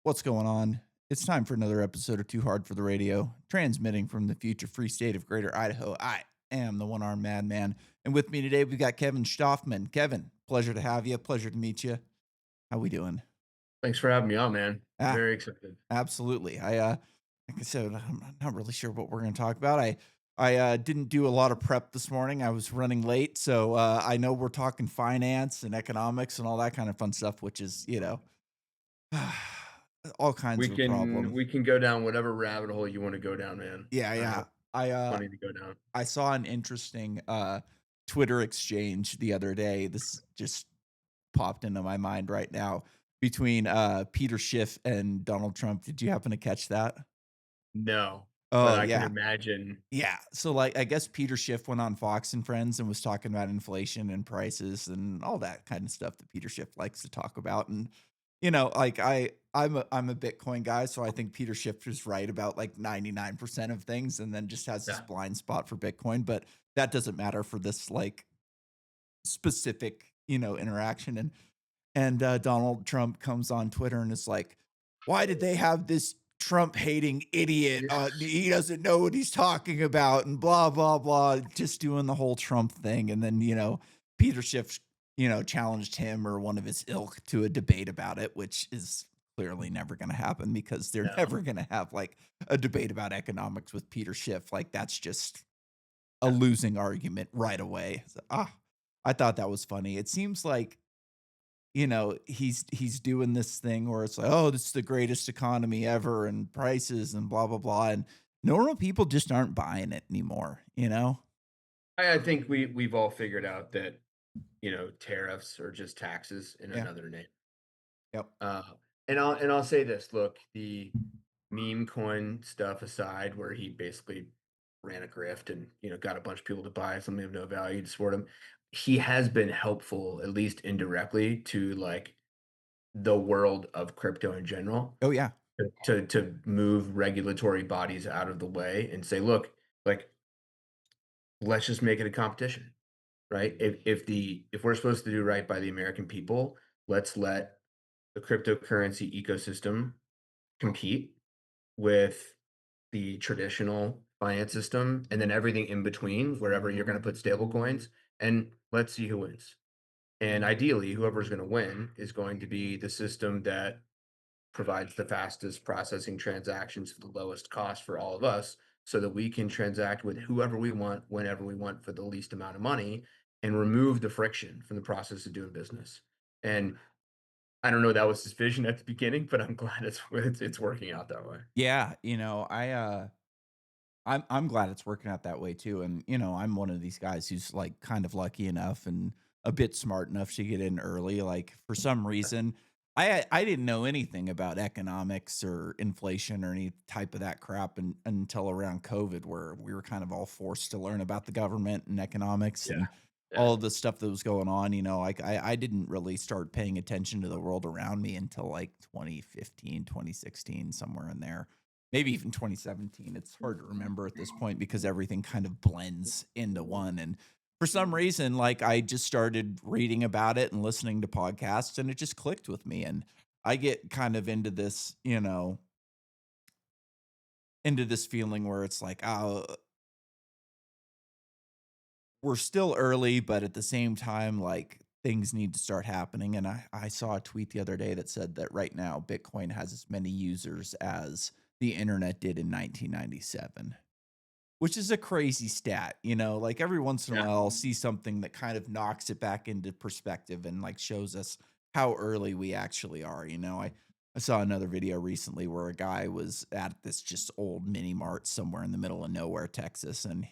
What's going on? It's time for another episode of Too Hard for the Radio, transmitting from the future free state of Greater Idaho. I am the one armed madman. And with me today, we've got Kevin Shtofman. Kevin, pleasure to have you. Pleasure to meet you. How we doing? Thanks for having me on, man. Ah, Very excited. absolutely. Like I said, I'm not really sure what we're going to talk about. I didn't do a lot of prep this morning. I was running late. So I know we're talking finance and economics and all that kind of fun stuff, which is, all kinds We of a can problem. we can go down whatever rabbit hole you wanna go down, man. Yeah, I yeah. have I uh plenty to go down. I saw an interesting Twitter exchange the other day. This just popped into my mind right now between Peter Schiff and Donald Trump. Did you happen to catch that? No, but Oh I can yeah. imagine. Yeah. So like I guess Peter Schiff went on Fox and Friends and was talking about inflation and prices and all that kind of stuff that Peter Schiff likes to talk about. And like I'm a Bitcoin guy, so I think Peter Schiff is right about like 99% of things and then just has this Yeah. blind spot for Bitcoin, but that doesn't matter for this like specific, interaction. And Donald Trump comes on Twitter and is like, "Why did they have this Trump hating idiot? Yes. He doesn't know what he's talking about," and blah blah blah, just doing the whole Trump thing. And then Peter Schiff, challenged him or one of his ilk to a debate about it, which is clearly never going to happen because they're No. never going to have like a debate about economics with Peter Schiff. Like that's just a Yeah. losing argument right away. So, I thought that was funny. It seems like he's doing this thing where it's like, "Oh, this is the greatest economy ever and prices and blah, blah, blah," and normal people just aren't buying it anymore, you know? I think we've all figured out that, tariffs are just taxes in Yeah. another name. Yep. Uh, and I'll say this, look, the meme coin stuff aside, where he basically ran a grift and got a bunch of people to buy something of no value to support him. He has been helpful, at least indirectly, to like the world of crypto in general, Oh, yeah. to move regulatory bodies out of the way and say, look, like let's just make it a competition, right? If we're supposed to do right by the American people, let's let the cryptocurrency ecosystem compete with the traditional finance system and then everything in between, wherever you're going to put stable coins, and let's see who wins. And ideally, whoever's going to win is going to be the system that provides the fastest processing transactions for the lowest cost for all of us so that we can transact with whoever we want whenever we want for the least amount of money and remove the friction from the process of doing business. And I don't know that was his vision at the beginning, but I'm glad it's working out that way. Yeah, I'm glad it's working out that way too, and, I'm one of these guys who's, like, kind of lucky enough and a bit smart enough to get in early. Like, for some reason, I didn't know anything about economics or inflation or any type of that crap until around COVID, where we were kind of all forced to learn about the government and economics Yeah. and Yeah. all of the stuff that was going on. Like, I didn't really start paying attention to the world around me until, like, 2015, 2016, somewhere in there. Maybe even 2017. It's hard to remember at this point because everything kind of blends into one. And for some reason, like I just started reading about it and listening to podcasts, and it just clicked with me. And I get kind of into this feeling where it's like, oh, we're still early, but at the same time, like things need to start happening. And I saw a tweet the other day that said that right now Bitcoin has as many users as the internet did in 1997. Which is a crazy stat, like, every once in a Yeah. while, I'll see something that kind of knocks it back into perspective and, like, shows us how early we actually are. I saw another video recently where a guy was at this just old mini mart somewhere in the middle of nowhere, Texas, and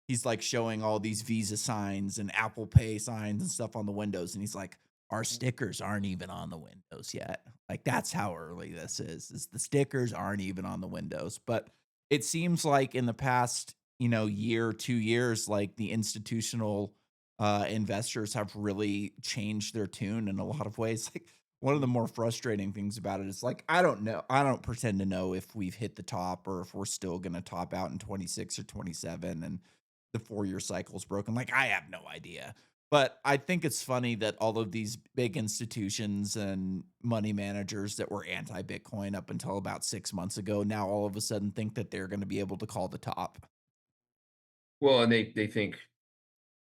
he's, like, showing all these Visa signs and Apple Pay signs and stuff on the windows, and he's like, "Our stickers aren't even on the windows yet." Like, that's how early this is the stickers aren't even on the windows. But it seems like in the past, year, 2 years, like, the institutional, investors have really changed their tune in a lot of ways. Like, one of the more frustrating things about it is, like, I don't know. I don't pretend to know if we've hit the top or if we're still gonna top out in 26 or 27 and the 4-year cycle is broken. Like, I have no idea. But I think it's funny that all of these big institutions and money managers that were anti-Bitcoin up until about 6 months ago, now all of a sudden think that they're gonna be able to call the top. Well, and they think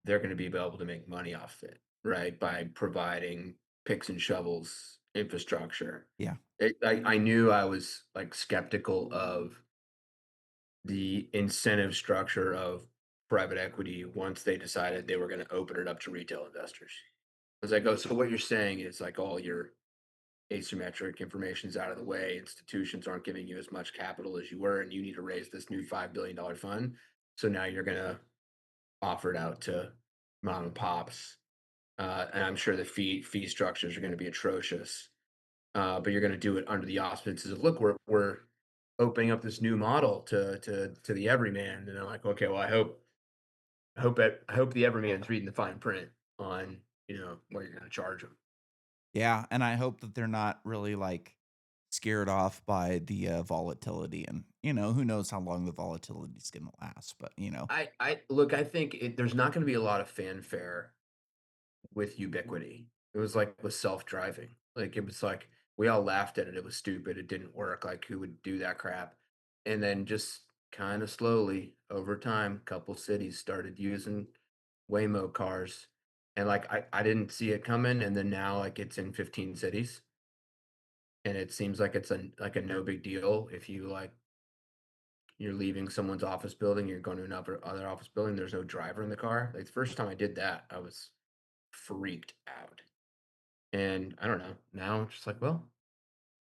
they're gonna be able to make money off it, right? By providing picks and shovels infrastructure. Yeah. I knew I was, like, skeptical of the incentive structure of private equity once they decided they were gonna open it up to retail investors. I was like, "Oh, so what you're saying is, like, all your asymmetric information's out of the way, institutions aren't giving you as much capital as you were, and you need to raise this new $5 billion fund, so now you're gonna offer it out to mom and pops, and I'm sure the fee structures are gonna be atrocious, but you're gonna do it under the auspices of, look, we're opening up this new model to the everyman." And I'm like, okay, well, I hope the everyman's reading the fine print on, what you're gonna charge them. Yeah, and I hope that they're not really, like, scared off by the, volatility and, who knows how long the volatility is gonna last, but, I look, I think there's not gonna be a lot of fanfare with ubiquity. It was like with self-driving. Like, it was like, we all laughed at it, it was stupid, it didn't work, like, who would do that crap? And then just kinda slowly, over time, couple cities started using Waymo cars, and, like, I didn't see it coming, and then now, like, it's in 15 cities, and it seems like it's a no big deal if you, like, you're leaving someone's office building, you're going to another other office building, there's no driver in the car. Like, the first time I did that, I was freaked out. And I don't know. Now it's just like, well,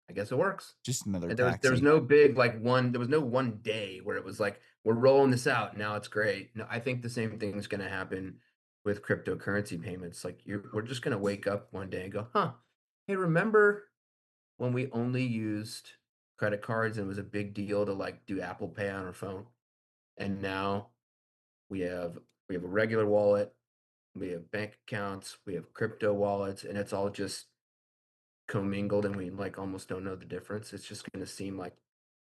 I guess it works. just another And there was taxi. no big like there was no one day where it was like, we're rolling this out. Now it's great. No, I think the same thing is gonna happen with cryptocurrency payments. Like, we're just gonna wake up one day and go, huh, hey, remember when we only used credit cards and it was a big deal to like do Apple Pay on our phone? And now we have we have a regular wallet, we have bank accounts, we have crypto wallets, and it's all just commingled and we like almost don't know the difference. It's just going to seem like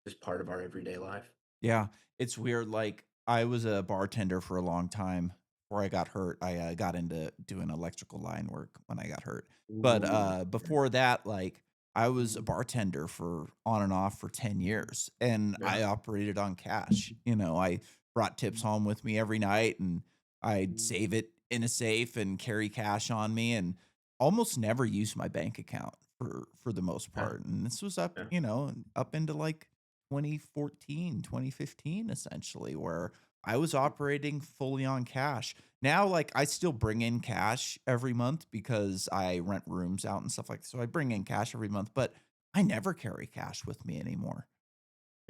just part of our everyday life. Yeah, it's weird, like, I was a bartender for a long time before I got hurt. I, got into doing electrical line work when I got hurt, but, Ooh. before that, like, I was a bartender for on and off for 10 years, and Yeah. I operated on cash. I brought tips home with me every night, and I'd save it in a safe and carry cash on me, and almost never use my bank account for the most Yeah. part, and this was up, Yeah. up into, like, 2014, 2015, essentially, where I was operating fully on cash. Now, like, I still bring in cash every month because I rent rooms out and stuff like that. So I bring in cash every month, but I never carry cash with me anymore.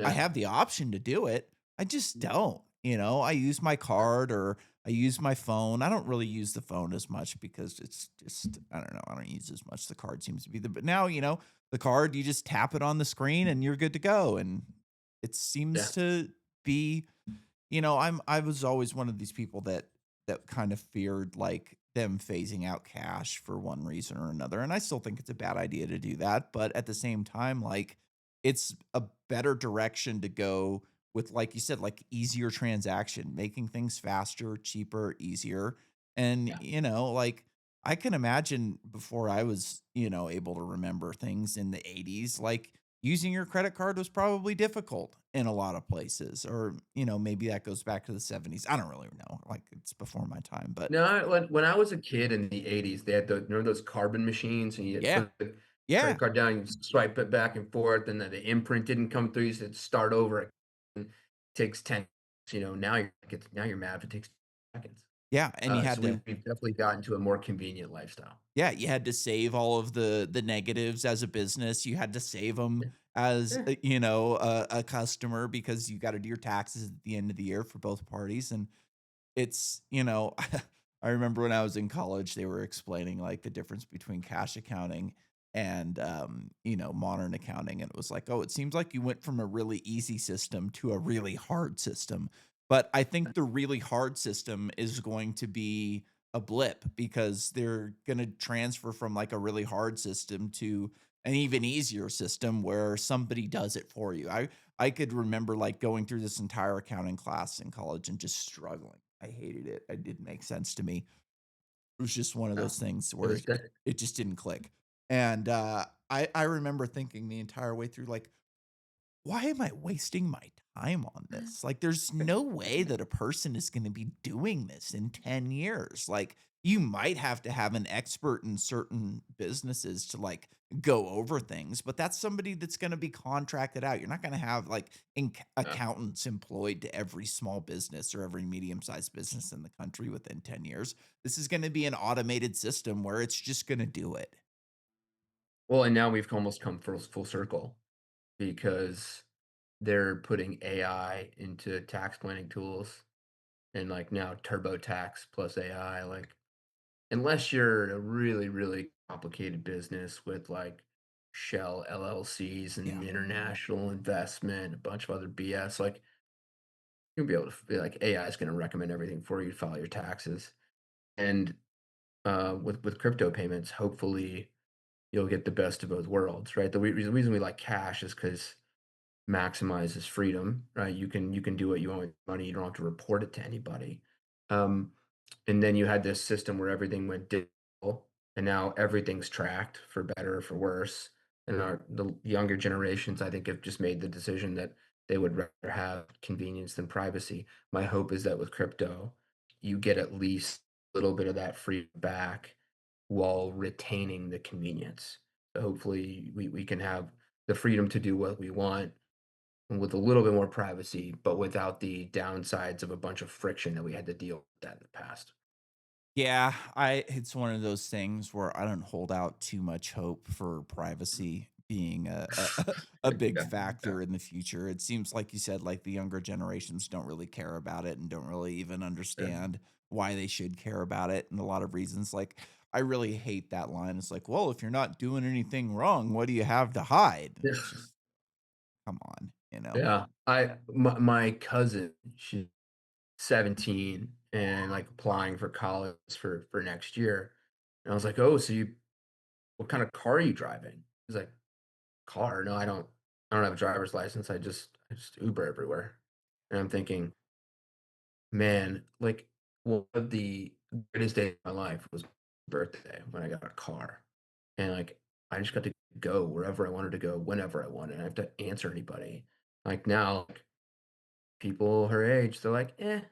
I Yeah. have the option to do it. I just don't. I use my card or I use my phone. I don't really use the phone as much because it's just, I don't know. I don't use as much. The card seems to be but now, the card, you just tap it on the screen and you're good to go. And it seems Yeah. to be I was always one of these people that kind of feared, like, them phasing out cash for one reason or another, and I still think it's a bad idea to do that, but at the same time, like, it's a better direction to go with, like you said, like, easier transaction, making things faster, cheaper, easier, and, Yeah. like, I can imagine before I was, able to remember things in the '80s, like, using your credit card was probably difficult in a lot of places, or, maybe that goes back to the '70s. I don't really know. Like, it's before my time, but No, when I was a kid in the 80s, they had remember those carbon machines and you had yeah. put the credit Yeah. card down, you swipe it back and forth, and then the imprint didn't come through, you said start over. It takes 10, now you're mad if it takes seconds. Yeah, and you So had to we've definitely gotten to a more convenient lifestyle. yeah, you had to save all of the negatives as a business. You had to save them Yeah. as, Yeah. a customer because you gotta do your taxes at the end of the year for both parties, and it's, I remember when I was in college, they were explaining, like, the difference between cash accounting and, modern accounting, and it was like, "Oh, it seems like you went from a really easy system to a really hard system." But I think the really hard system is going to be a blip because they're gonna transfer from, like, a really hard system to an even easier system where somebody does it for you. I could remember, like, going through this entire accounting class in college and just struggling. I hated it. It didn't make sense to me. It was just one of Yeah. those things It where was that. it just didn't click. And, I remember thinking the entire way through, like, why am I wasting my time on this? Like, there's no way that a person is gonna be doing this in 10 years. Like, you might have to have an expert in certain businesses to, like, go over things, but that's somebody that's gonna be contracted out. You're not gonna have, like, Yeah. accountants employed to every small business or every medium-sized business in the country within 10 years. This is gonna be an automated system where it's just gonna do it. Well, and now we've almost come full circle because they're putting AI into tax planning tools and, like, now TurboTax plus AI, like, unless you're a really, really complicated business with, like, shell LLCs and Yeah. international investment, a bunch of other BS, like, you'll be able to be like, AI is gonna recommend everything for you to file your taxes. And, with crypto payments, hopefully, you'll get the best of both worlds, right? The reason we like cash is because maximizes freedom, right? You can do what you want with money. You don't have to report it to anybody. Um, and then you had this system where everything went digital, and now everything's tracked for better or for worse. And the younger generations, I think, have just made the decision that they would rather have convenience than privacy. My hope is that with crypto, you get at least a little bit of that freedom back while retaining the convenience. So hopefully, we can have the freedom to do what we want with a little bit more privacy, but without the downsides of a bunch of friction that we had to deal with that in the past. Yeah, I it's one of those things where I don't hold out too much hope for privacy being a big Yeah, yeah, factor in the future. It seems like you said, like the younger generations don't really care about it and don't really even yeah. understand why they should care about it, and a lot of reasons. Like, I really hate that line. It's like, well, if you're not doing anything wrong, what do you have to hide? And Yeah, it's just, come on, you know? yeah. My cousin, she's 17 and, like, applying for college for next year. And I was like, "Oh, so you what kind of car are you driving?" He's like, "Car? No, I don't have a driver's license. I just Uber everywhere." And I'm thinking, man, like, one of the greatest days of my life was my birthday when I got a car. And, like, I just got to go wherever I wanted to go, whenever I wanted. I have to answer anybody. Like, now, like, people her age, they're like, "Eh,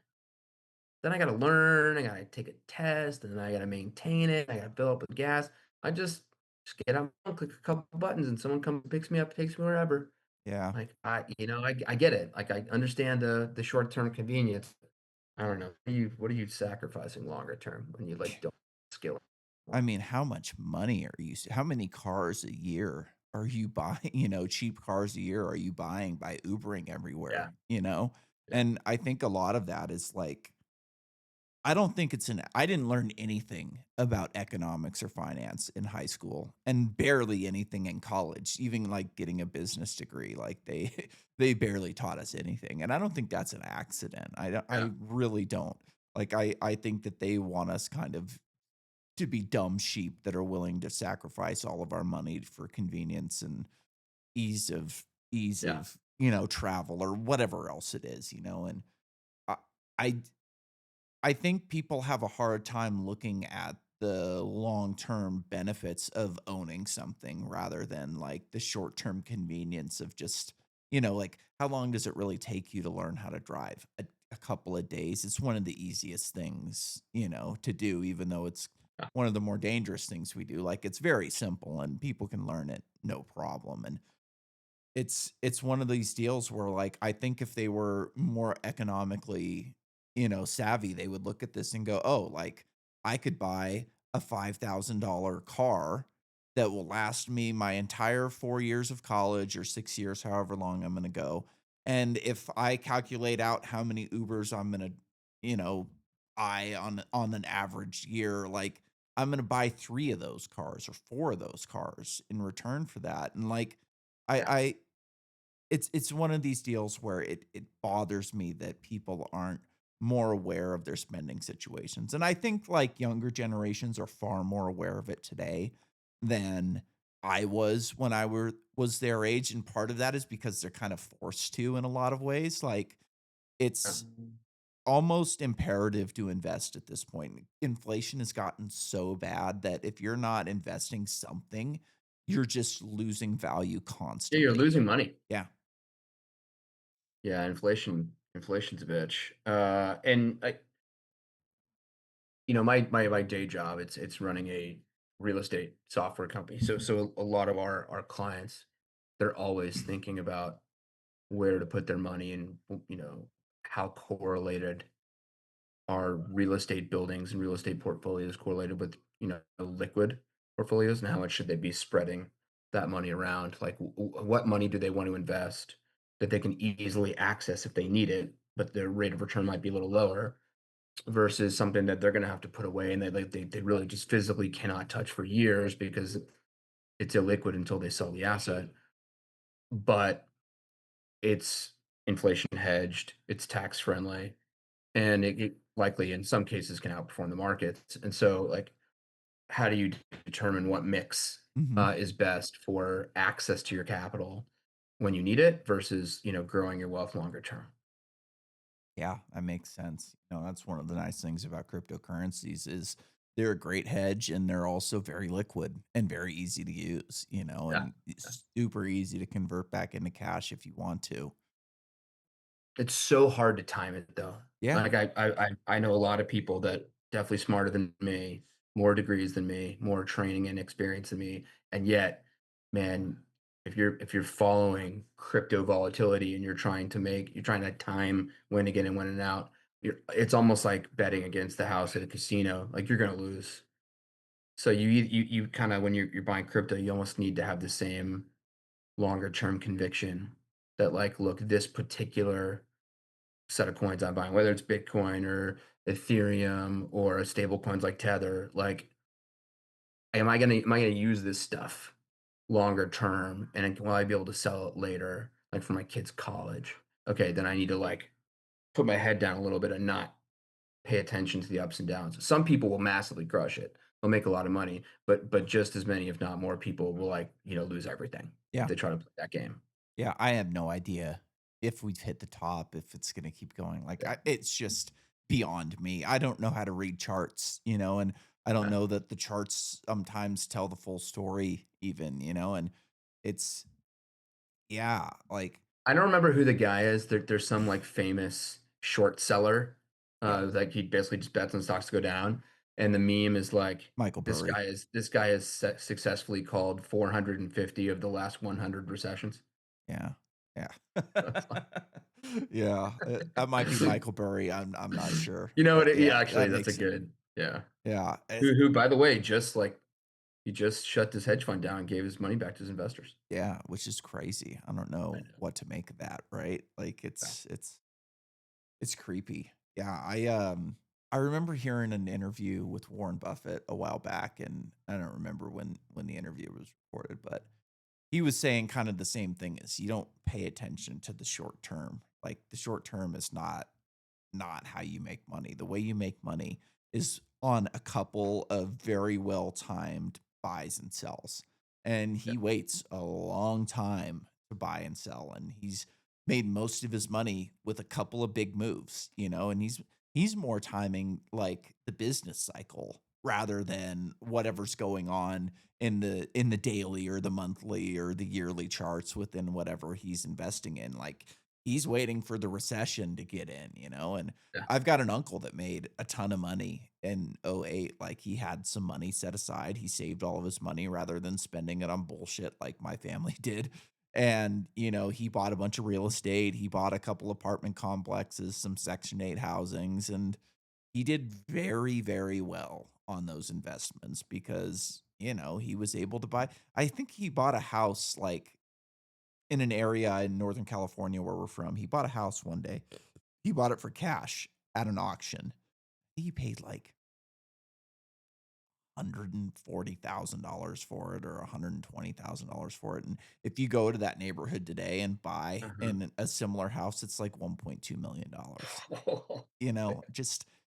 then I gotta learn, I gotta take a test, and then I gotta maintain it, I gotta fill up with gas." I just get on, click a couple buttons, and someone comes picks me up, takes me wherever. Yeah. Like, I get it. Like, I understand the short-term convenience. I don't know. What are you sacrificing longer term when you, like, don't skill I more? mean, how much money are you how many cars a year are you buying, cheap cars a year are you buying by Ubering Yeah, everywhere, you know? yeah, And I think a lot of that is like I don't think it's an I didn't learn anything about economics or finance in high school and barely anything in college, even like getting a business degree. Like they they barely taught us anything. And I don't think that's an accident. yeah, I really don't. Like I think that they want us kind of to be dumb sheep that are willing to sacrifice all of our money for convenience and ease of ease yeah, of, travel or whatever else it is, and I I I think people have a hard time looking at the long-term benefits of owning something rather than like the short-term convenience of just, like how long does it really take you to learn how to drive? A couple of days. It's one of the easiest things, to do, even though it's yeah, one of the more dangerous things we do. Like it's very simple and people can learn it no problem. And it's one of these deals where, like, I think if they were more economically, savvy, they would look at this and go, "Oh, like, I could buy a $5,000 car that will last me my entire 4 years of college or 6 years, however long I'm gonna go, and if I calculate out how many Ubers I'm gonna, you know, buy on an average year, like, I'm gonna buy 3 of those cars or 4 of those cars in return for that," and, like, I yeah, I it's one of these deals where it bothers me that people aren't more aware of their spending situations, and I think, like, younger generations are far more aware of it today than I was when I was their age, and part of that is because they're kind of forced to in a lot of ways, like, yeah, it's almost imperative to invest at this point. Inflation has gotten so bad that if you're not investing something, you're just losing value Yeah, you're constantly. losing money. Yeah. Yeah, inflation's a bitch. And I my day job, it's running a real estate software company. So a lot of our clients, they're always thinking about where to put their money and how correlated are real estate buildings and real estate portfolios correlated with liquid portfolios, and how much should they be spreading that money around? Like, what money do they want to invest that they can easily access if they need it, but their rate of return might be a little lower, versus something that they're going to have to put away and they really just physically cannot touch for years because it's illiquid until they sell the asset, but it's inflation hedged, it's tax friendly, and it likely in some cases can outperform the markets. And so, like, how do you determine what mix Mhm. is best for access to your capital when you need it versus growing your wealth longer term? Yeah, that makes sense. That's one of the nice things about cryptocurrencies is they're a great hedge and they're also very liquid and very easy to use, Yeah. and it's super easy to convert back into cash if you want to. It's so hard to time it though. Yeah. Like I know a lot of people that definitely smarter than me, more degrees than me, more training and experience than me, and yet, man, if you're following crypto volatility and you're trying to time when to get in, when and out, it's almost like betting against the house at a casino. Like, you're gonna lose. So you kind of, when you're buying crypto, you almost need to have the same longer term conviction that, like, look, this particular set of coins I'm buying, whether it's Bitcoin or Ethereum or stable coins like Tether, like, am I gonna use this stuff longer term, and will I be able to sell it later, like for my kids' college? Okay, then I need to, like, put my head down a little bit and not pay attention to the ups and downs. Some people will massively crush it. They'll make a lot of money, but just as many, if not more, people will, like, lose everything if Yeah. they try to play that game. Yeah, I have no idea if we've hit the top, if it's gonna keep going. Like, Yeah. it's just beyond me. I don't know how to read charts, and I don't Yeah. know that the charts sometimes tell the full story even, and it's yeah, like I don't remember who the guy is. There's some, like, famous short seller, yeah, like, he basically just bets on stocks to go down, and the meme is like, Michael Burry. this guy has successfully called 450 of the last 100 recessions. Yeah. Yeah. That's like Yeah, that might be Michael Burry, I'm not sure, you know but what? yeah, Yeah, actually, that that's a makes good, yeah. yeah, Who, by the way, just like, he just shut this hedge fund down and gave his money back to his investors. yeah, which is crazy. I don't I know know. what to make of that, right? Like, Yeah. it's creepy. Yeah, I remember hearing an interview with Warren Buffett a while back, and I don't remember when the interview was recorded, but he was saying kind of the same thing as you don't pay attention to the short term. Like, the short term is not how you make money. The way you make money is on a couple of very well timed buys and sells. And Yeah. he waits a long time to buy and sell. And he's made most of his money with a couple of big moves, and he's more timing like the business cycle rather than whatever's going on in the daily or the monthly or the yearly charts within whatever he's investing in. Like, he's waiting for the recession to get in, and Yeah. I've got an uncle that made a ton of money in '08. Like, he had some money set aside. He saved all of his money rather than spending it on bullshit like my family did. And, he bought a bunch of real estate. He bought a couple apartment complexes, some Section 8 housings, and he did very, very well on those investments because, he was able to buy. I think he bought a house like in an area in Northern California where we're from. He bought a house one day. He bought it for cash at an auction. He paid like $140,000 for it or $120,000 for it. And if you go to that neighborhood today and buy Uh-huh. in a similar house, it's like $1.2 million. Damn.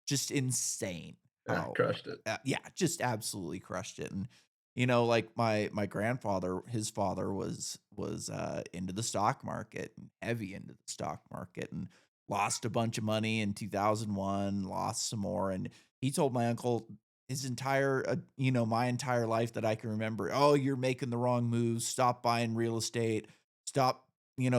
Just insane Yeah, how crushed it. yeah, just absolutely crushed it. And like my grandfather, his father was into the stock market and heavy into the stock market. And lost a bunch of money in 2001, lost some more, and he told my uncle his entire, my entire life that I can remember, "Oh, you're making the wrong moves. Stop buying real estate. Stop,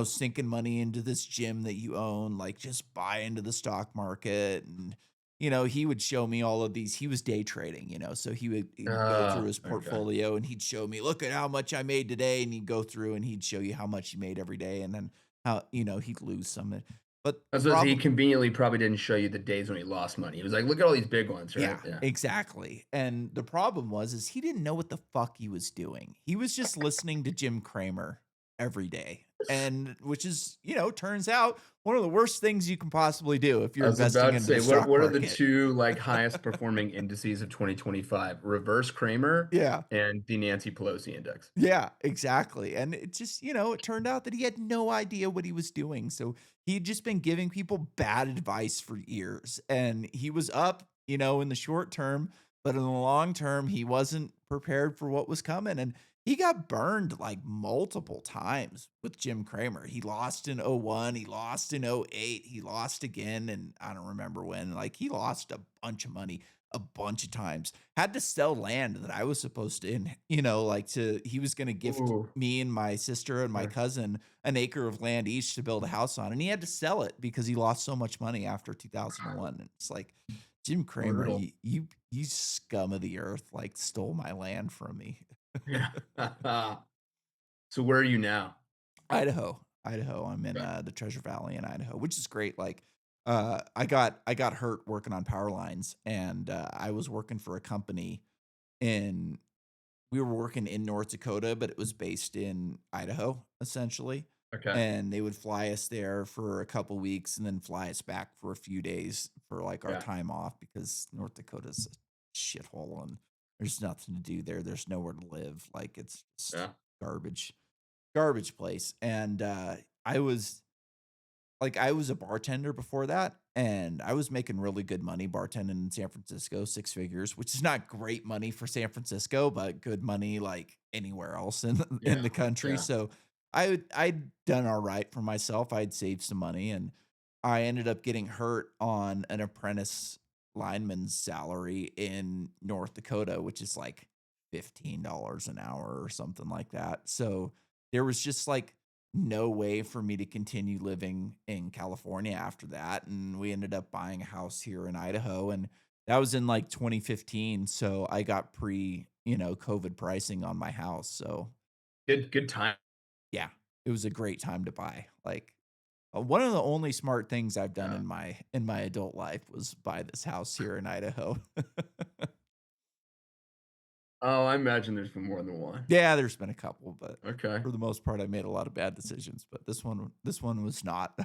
sinking money into this gym that you own. Like, just buy into the stock market." And, he would show me all of these. He was day trading, so he'd go through his Okay. portfolio and he'd show me, "Look at how much I made today." And he'd go through and he'd show you how much he made every day. And then how, he'd lose some. But I the was supposed he problem conveniently probably didn't show you the days when he lost money. He was like, "Look at all these big ones," right? Yeah, Yeah. exactly, and the problem is he didn't know what the fuck he was doing. He was just listening to Jim Cramer every day, and which is, turns out one of the worst things you can possibly do if I you're was investing about to into the say, what stock what are the market. 2, like, highest performing indices of 2025? Reverse Kramer Yeah. and the Nancy Pelosi index. Yeah, exactly, and it just, it turned out that he had no idea what he was doing, so he'd just been giving people bad advice for years, and he was up, in the short term, but in the long term, he wasn't prepared for what was coming, and he got burned, like, multiple times with Jim Cramer. He lost in '01, he lost in '08, he lost again, and I don't remember when, like, he lost a bunch of money a bunch of times. Had to sell land that I was supposed to like to he was gonna gift Ooh, me and my sister and my okay. cousin an acre of land each to build a house on, and he had to sell it because he lost so much money after 2001, and it's like, "Jim Cramer, Brutal. you scum of the earth, like, stole my land from me." Yeah. So where are you now? Idaho, I'm in, Okay. the Treasure Valley in Idaho, which is great, like, I got hurt working on power lines, and, I was working for a company in we were working in North Dakota, but it was based in Idaho, essentially, Okay. and they would fly us there for a couple weeks and then fly us back for a few days for, like, our Yeah. time off because North Dakota's a shithole and there's nothing to do there, there's nowhere to live, like, it's just Yeah. garbage, garbage place, and, I was a bartender before that, and I was making really good money bartending in San Francisco, 6 figures, which is not great money for San Francisco, but good money, like, anywhere else in in Yeah. the country, Yeah. so I'd done alright for myself, I'd saved some money, and I ended up getting hurt on an apprentice lineman's salary in North Dakota, which is, like, $15 an hour or something like that, so there was just, like, no way for me to continue living in California after that, and we ended up buying a house here in Idaho, and that was in, like, 2015, so I got COVID pricing on my house, so Good time. yeah, it was a great time to buy, like, one of the only smart things I've done Yeah. in my adult life was buy this house here in Idaho. Oh, I imagine there's been more than one. Yeah, there's been a couple, but Okay. for the most part, I made a lot of bad decisions, but this one was not.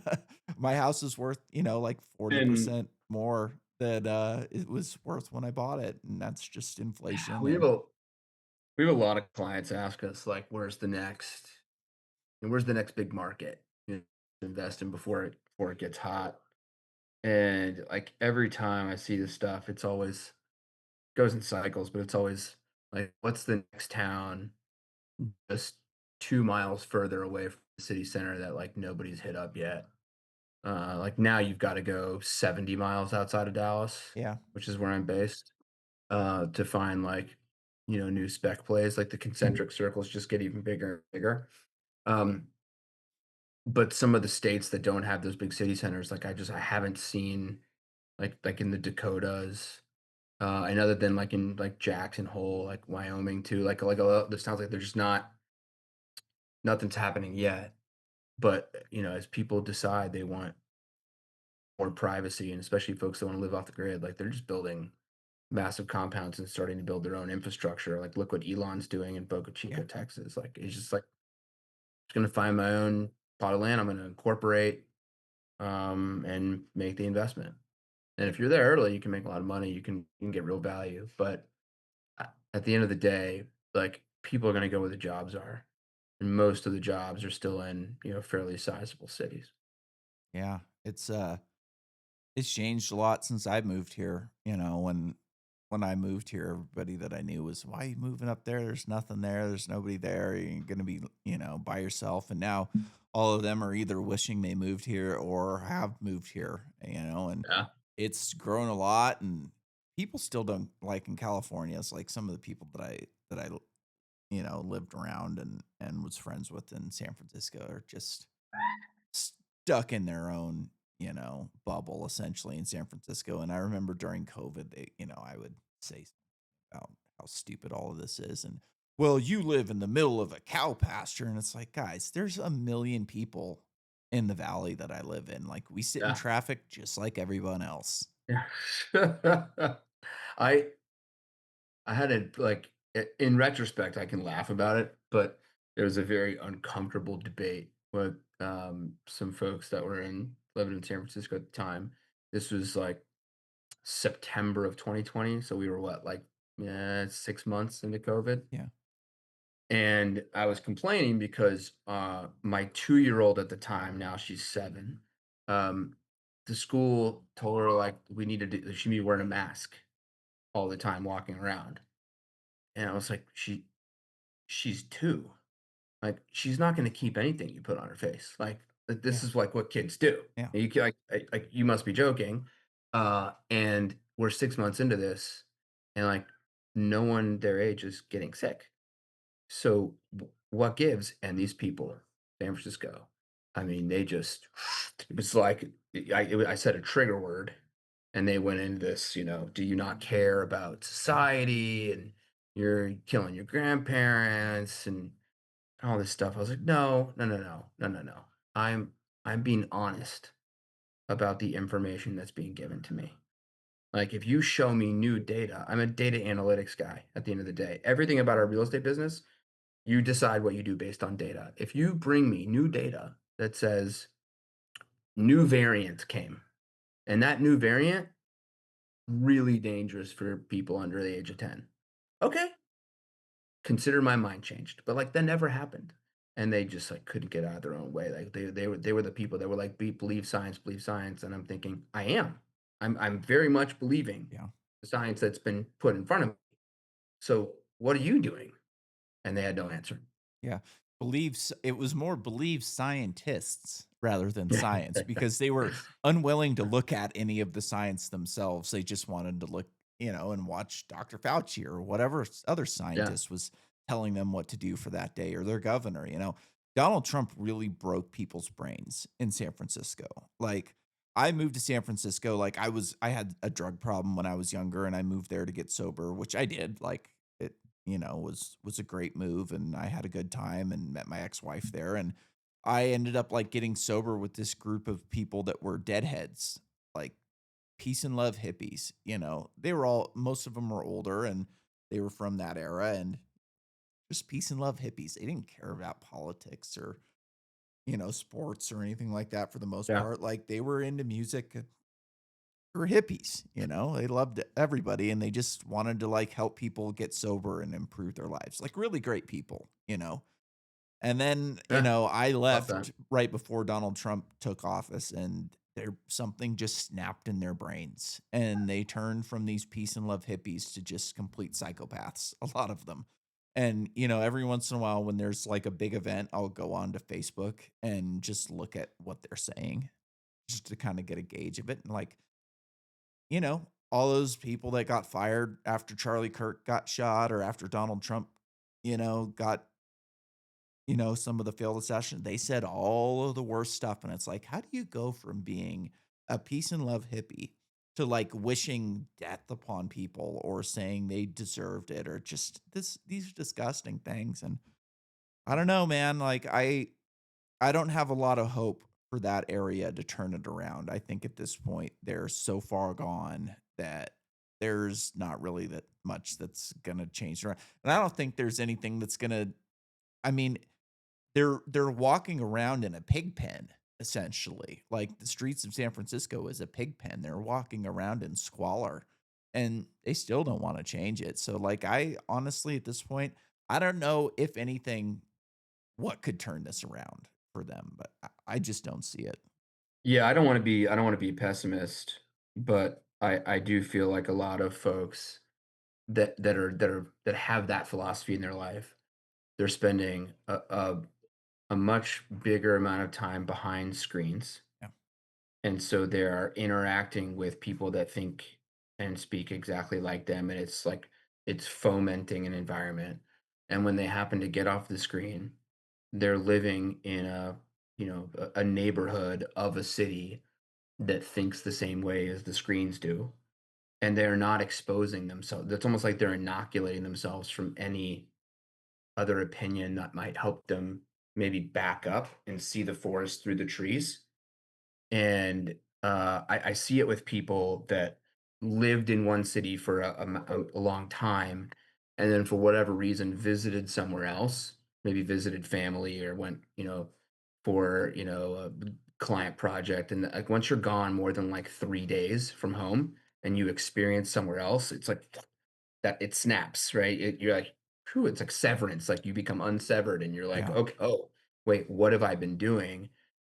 My house is worth, like And 40% more than, it was worth when I bought it, and that's just inflation we have and a we have a lot of clients ask us, like, where's the next big market, to invest in before it gets hot? And, like, every time I see this stuff, it's always goes in cycles, but it's always like, what's the next town just 2 miles further away from the city center that, like, nobody's hit up yet? Like, now you've gotta go 70 miles outside of Dallas, yeah, which is where I'm based, to find, like, new spec plays, like, the concentric circles just get even bigger and bigger. Um, but some of the states that don't have those big city centers, like, I haven't seen, like, in the Dakotas, and other than, like, in, like, Jackson Hole, like, Wyoming too, like, a lot this sounds like there's just nothing's happening yet, but, as people decide they want more privacy, and especially folks that wanna live off the grid, like, they're just building massive compounds and starting to build their own infrastructure, like, look what Elon's doing in Boca yeah, Chica, Texas, like, it's just like, "Just gonna find my own plot of land, I'm gonna incorporate, and make the investment." And if you're there early, you can make a lot of money, you can get real value, but at the end of the day, like, people are gonna go where the jobs are, and most of the jobs are still in, fairly sizable cities. yeah, it's changed a lot since I moved here, when when I moved here, everybody that I knew was, "Why are you moving up there? There's nothing there. There's nobody there. You're gonna be, by yourself." And now all of them are either wishing they moved here or have moved here, and Yeah, it's grown a lot, and people still don't like in California. It's like some of the people that I lived around and was friends with in San Francisco are just stuck in their own, bubble essentially in San Francisco. And I remember during COVID, I would say about how stupid all of this is. And well, you live in the middle of a cow pasture. And it's like, guys, there's a million people in the valley that I live in. Like we sit in yeah, traffic just like everyone else. yeah. I I had a like in retrospect, I can laugh about it, but it was a very uncomfortable debate with some folks that were in living in San Francisco at the time. This was like September of 2020, so we were what, like 6 months into COVID, Yeah. and I was complaining because my 2 year old at the time, now she's 7, um, the school told her like we needed to, she'd be wearing a mask all the time walking around, and I was like, she's 2. Like, she's not gonna keep anything you put on her face. Like, this Yeah. is, like, what kids do. Yeah. And you can like, you must be joking. And we're 6 months into this, and, like, no one their age is getting sick. So, what gives? And these people, San Francisco, I mean, they just it was like I said a trigger word, and they went into this, "Do you not care about society, and you're killing your grandparents," and all this stuff. I was like, "No, no, no, no, no, no, no. I'm being honest about the information that's being given to me. Like, if you show me new data, I'm a data analytics guy at the end of the day. Everything about our real estate business, you decide what you do based on data. If you bring me new data that says new variant came, and that new variant really dangerous for people under the age of 10. Okay, consider my mind changed, but, like, that never happened, and they just, like, couldn't get out of their own way, like, they were the people that were like, believe science," and I'm thinking, "I am. I'm very much believing Yeah. the science that's been put in front of me. So, what are you doing?" And they had no answer. Yeah. It was more believe scientists rather than science because they were unwilling to look at any of the science themselves. They just wanted to look, and watch Dr. Fauci or whatever other Yeah, scientist was telling them what to do for that day or their governor. Donald Trump really broke people's brains in San Francisco. Like I moved to San Francisco like I had a drug problem when I was younger and I moved there to get sober, which I did. Like it was a great move and I had a good time and met my ex-wife there and I ended up like getting sober with this group of people that were deadheads, like peace and love hippies. They were all most of them were older and they were from that era and just peace and love hippies. They didn't care about politics or, sports or anything like that for the most yeah, part. Like they were into music. They were hippies. They loved everybody and they just wanted to like help people get sober and improve their lives. Like really great people. And then, yeah, I love that. left right before Donald Trump took office and there something just snapped in their brains and they turned from these peace and love hippies to just complete psychopaths, a lot of them. And, every once in a while when there's like a big event, I'll go on to Facebook and just look at what they're saying just to kind of get a gauge of it. And like, all those people that got fired after Charlie Kirk got shot or after Donald Trump, got, some of the failed assassination, they said all of the worst stuff. And it's like, how do you go from being a peace and love hippie to like wishing death upon people or saying they deserved it or just these disgusting things? And I don't know, man. Like I don't have a lot of hope for that area to turn it around. I think at this point they're so far gone that there's not really that much that's gonna change around. And I don't think there's anything that's gonna I mean, they're walking around in a pig pen, essentially. Like the streets of San Francisco is a pig pen. They're walking around in squalor and they still don't want to change it. So like I honestly at this point, I don't know if anything what could turn this around for them, but I just don't see it. Yeah, I don't wanna be a pessimist, but I do feel like a lot of folks that have that philosophy in their life, they're spending a much bigger amount of time behind screens, Yeah. and so they're interacting with people that think and speak exactly like them, and it's like it's fomenting an environment. And when they happen to get off the screen, they're living in a neighborhood of a city that thinks the same way as the screens do, and they're not exposing themselves. It's almost like they're inoculating themselves from any other opinion that might help them maybe back up and see the forest through the trees. And I see it with people that lived in one city for a long time, and then for whatever reason visited somewhere else, maybe visited family or went, for a client project. And like once you're gone more than like 3 days from home and you experience somewhere else, it's like that it snaps, right? You're like, "Phew," it's like severance, like, you become unsevered, and you're like, Yeah. "Okay, oh, wait, what have I been doing?"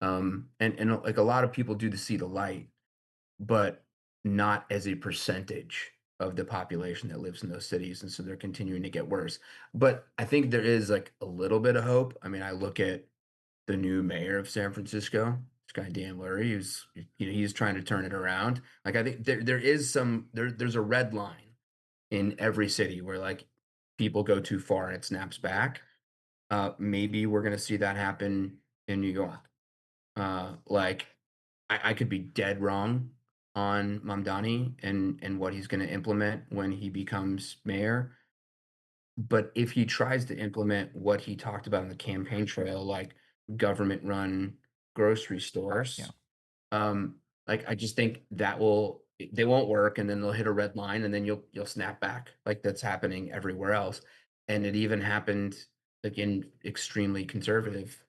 And like, a lot of people do the see the light, but not as a percentage of the population that lives in those cities, and so they're continuing to get worse. But I think there is, like, a little bit of hope. I mean, I look at the new mayor of San Francisco, this guy Dan Lurie, he's trying to turn it around. Like, I think there is there's a red line in every city where like people go too far and it snaps back. Maybe we're gonna see that happen in New York. Like I could be dead wrong on Mamdani and what he's gonna implement when he becomes mayor. But if he tries to implement what he talked about in the campaign trail, like government run grocery Yeah. stores, like, I just think they won't work, and then they'll hit a red line, and then you'll snap back, like that's happening everywhere else. And it even happened, like, in extremely conservative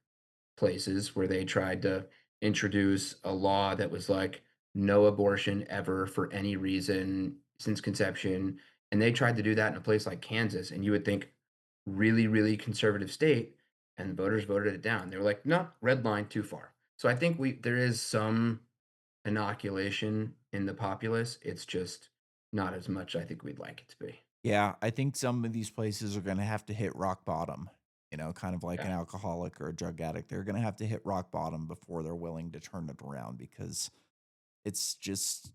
places where they tried to introduce a law that was like, no abortion ever for any reason since conception, and they tried to do that in a place like Kansas, and you would think, really, really conservative state, and the voters voted it down. They were like, "No, red line, too far." So I think we there is some inoculation in the populace. It's just not as much I think we'd like it to be. Yeah, I think some of these places are gonna have to hit rock bottom, kind of like Yeah, an alcoholic or a drug addict. They're gonna have to hit rock bottom before they're willing to turn it around because it's just,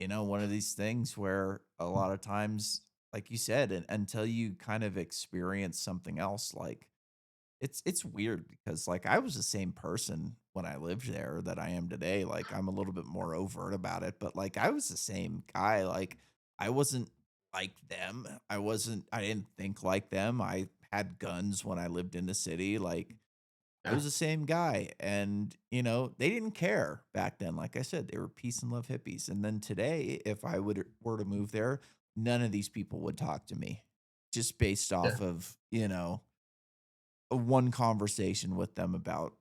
one of these things where a lot of times, like you said, until you kind of experience something else, like it's weird because, like, I was the same person when I lived there that I am today. Like, I'm a little bit more overt about it, but, like, I was the same guy. Like, I wasn't like them. I didn't think like them. I had guns when I lived in the city. Like, I yeah, was the same guy, and, they didn't care back then. Like I said, they were peace and love hippies, and then today, if I would were to move there, none of these people would talk to me just based yeah, off of, a one conversation with them about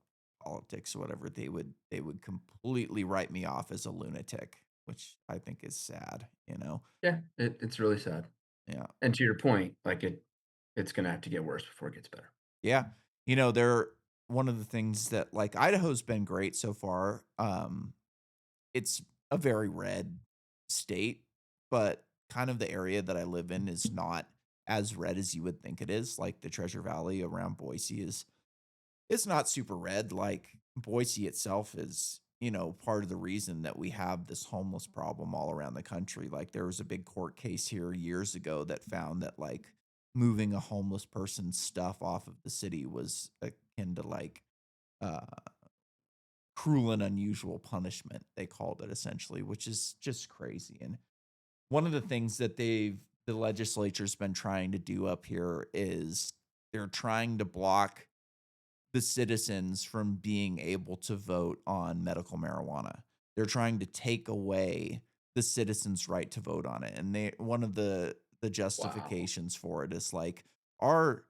politics or whatever. They would completely write me off as a lunatic, which I think is sad. yeah. It's really sad. Yeah. And to your point, like it's gonna have to get worse before it gets better. Yeah. They're one of the things that, like, Idaho's been great so far. It's a very red state, but kind of the area that I live in is not as red as you would think it is. Like, the Treasure Valley around Boise is it's not super red. Like, Boise itself is, part of the reason that we have this homeless problem all around the country. Like, there was a big court case here years ago that found that, like, moving a homeless person's stuff off of the city was akin to, like, uh, cruel and unusual punishment, they called it essentially, which is just crazy. And one of the things that the legislature's been trying to do up here is they're trying to block the citizens from being able to vote on medical marijuana. They're trying to take away the citizens' right to vote on it. And one of the Wow. justifications for it is like, our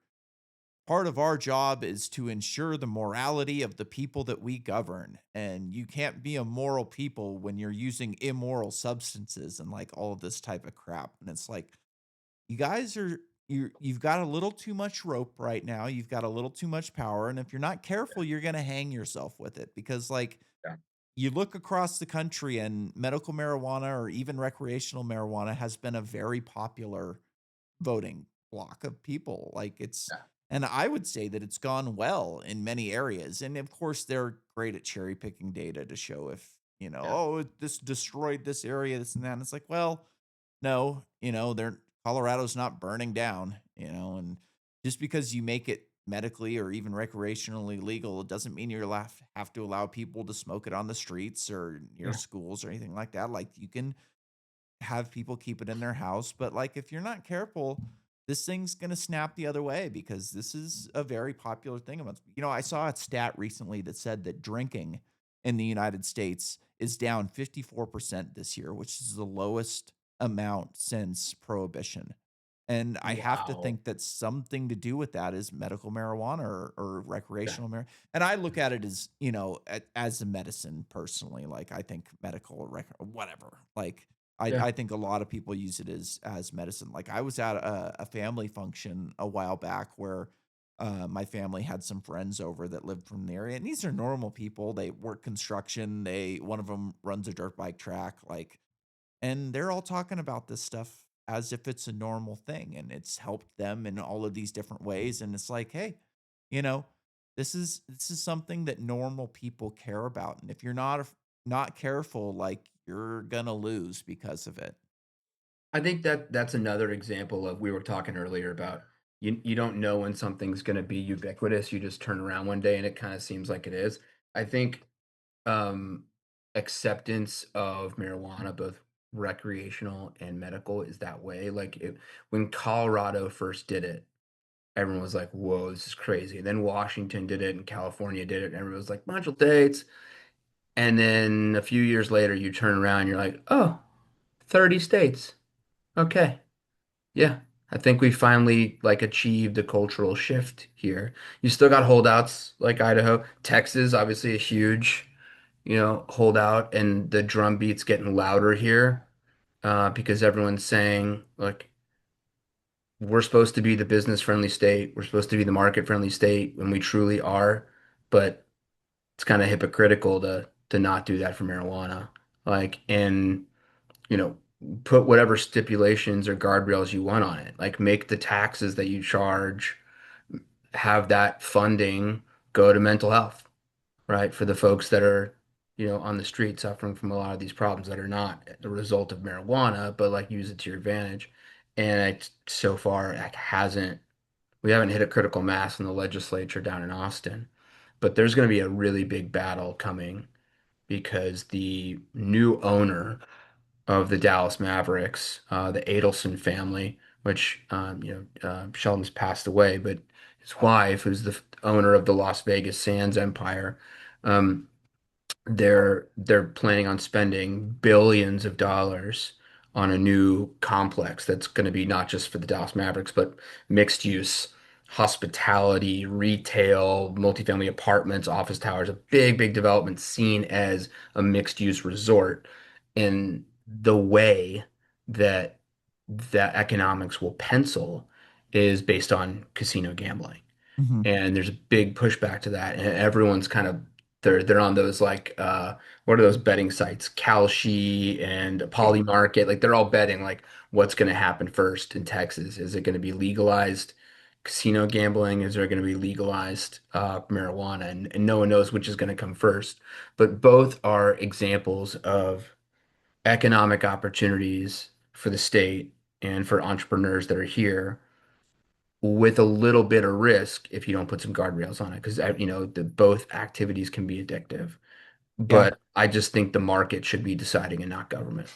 part of our job is to ensure the morality of the people that we govern. And you can't be a moral people when you're using immoral substances and like all of this type of crap. And it's like, you guys you've got a little too much rope right now. You've got a little too much power. And if you're not careful, you're gonna hang yourself with it. Because, like, Yeah, you look across the country and medical marijuana or even recreational marijuana has been a very popular voting block of people. Like it's, Yeah. and I would say that it's gone well in many areas. And of course, they're great at cherry picking data to show if, Yeah. oh, this destroyed this area, this and that. And it's like, well, no, they're Colorado's not burning down, and just because you make it medically or even recreationally legal, it doesn't mean you're have to allow people to smoke it on the streets or near Yeah. schools or anything like that. Like you can have people keep it in their house, but like if you're not careful, this thing's gonna snap the other way because this is a very popular thing amongst I saw a stat recently that said that drinking in the United States is down 54% this year, which is the lowest amount since prohibition. And I have to Wow. think that something to do with that is medical marijuana or Yeah. recreational marijuana. And I look at it as, as a medicine personally. Like I think medical or whatever. Like Yeah. I think a lot of people use it as medicine. Like I was at a family function a while back where my family had some friends over that lived from the area, and these are normal people. They work construction. One of them runs a dirt bike track. Like and they're all talking about this stuff as if it's a normal thing, and it's helped them in all of these different ways, and it's like, "Hey, you know, this is something that normal people care about, and if you're not careful, like, you're gonna lose because of it." I think that that's another example of we were talking earlier about you don't know when something's going to be ubiquitous. You just turn around one day and it kind of seems like it is. I think um, acceptance of marijuana, both recreational and medical, is that way. When Colorado first did it, everyone was like, "Whoa, this is crazy." And then Washington did it, and California did it, and everyone was like, "Bunch of states." And then a few years later, you turn around, and you're like, "Oh, 30 states. Okay." Yeah, I think we finally like achieved a cultural shift here. You still got holdouts like Idaho, Texas, obviously a huge, holdout, and the drum beat's getting louder here because everyone's saying, like, we're supposed to be the business friendly state, we're supposed to be the market friendly state, and we truly are, but it's kind of hypocritical to not do that for marijuana. Like, and you know, put whatever stipulations or guardrails you want on it. Like make the taxes that you charge, have that funding go to mental health, right? For the folks that are, on the street suffering from a lot of these problems that are not the result of marijuana, but like use it to your advantage. And so far, we haven't hit a critical mass in the legislature down in Austin. But there's going to be a really big battle coming because the new owner of the Dallas Mavericks, the Adelson family, which Sheldon's passed away, but his wife, who's the owner of the Las Vegas Sands empire, um, they're planning on spending billions of dollars on a new complex that's going to be not just for the Dallas Mavericks, but mixed use, hospitality, retail, multifamily apartments, office towers, a big, big development seen as a mixed use resort. And the way that that economics will pencil is based on casino gambling, Mhm. and there's a big pushback to that, and everyone's kind of they're on those like what are those betting sites, Kalshi and Yeah. Polymarket, like they're all betting like what's going to happen first in Texas. Is it going to be legalized casino gambling? Is there going to be legalized marijuana? And no one knows which is going to come first, but both are examples of economic opportunities for the state and for entrepreneurs that are here with a little bit of risk if you don't put some guardrails on it, because both activities can be addictive. Yeah. But I just think the market should be deciding and not government.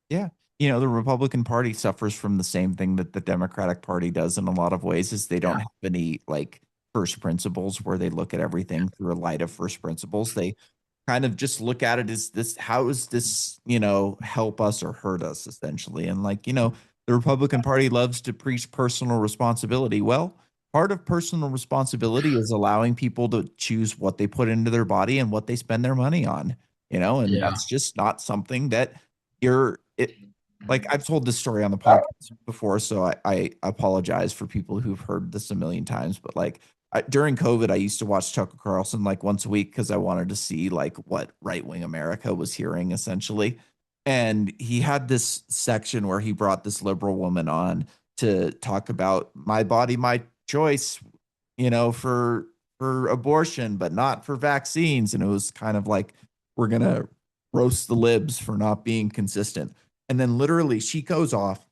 Yeah. The Republican Party suffers from the same thing that the Democratic Party does in a lot of ways is they don't Yeah. have any like first principles where they look at everything through a light of first principles. They kind of just look at it as this how is this, help us or hurt us essentially. And like, the Republican Party loves to preach personal responsibility. Well, part of personal responsibility is allowing people to choose what they put into their body and what they spend their money on, and Yeah. that's just not something that like I've told this story on the podcast before, so I apologize for people who've heard this a million times, but like during COVID, I used to watch Tucker Carlson like once a week because I wanted to see like what right wing America was hearing essentially. And he had this section where he brought this liberal woman on to talk about my body, my choice, for abortion, but not for vaccines. And it was kind of like, we're gonna roast the libs for not being consistent. And then literally she goes off.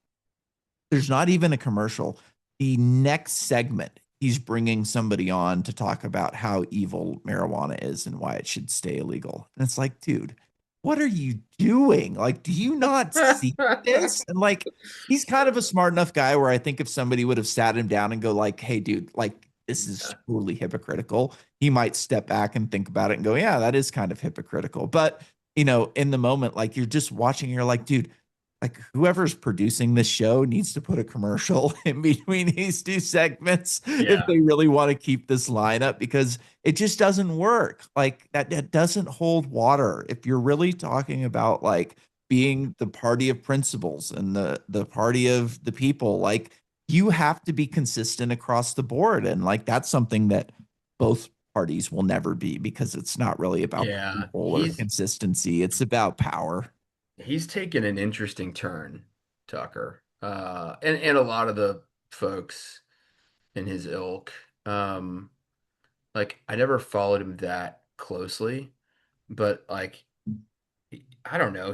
There's not even a commercial. The next segment, he's bringing somebody on to talk about how evil marijuana is and why it should stay illegal. And it's like, dude, what are you doing? Like, do you not see this? And like, he's kind of a smart enough guy where I think if somebody would have sat him down and go like, hey, dude, like this is Yeah. totally hypocritical, he might step back and think about it and go, yeah, that is kind of hypocritical. But in the moment, like you're just watching, you're like, dude, like whoever's producing this show needs to put a commercial in between these two segments if Yeah. they really want to keep this lineup, because it just doesn't work. Like that doesn't hold water. If you're really talking about like being the party of principles and the party of the people, like you have to be consistent across the board. And like that's something that both parties will never be, because it's not really about the Yeah. people or consistency. It's about power. He's taken an interesting turn, Tucker. And a lot of the folks in his ilk. Um, like I never followed him that closely, but like I don't know,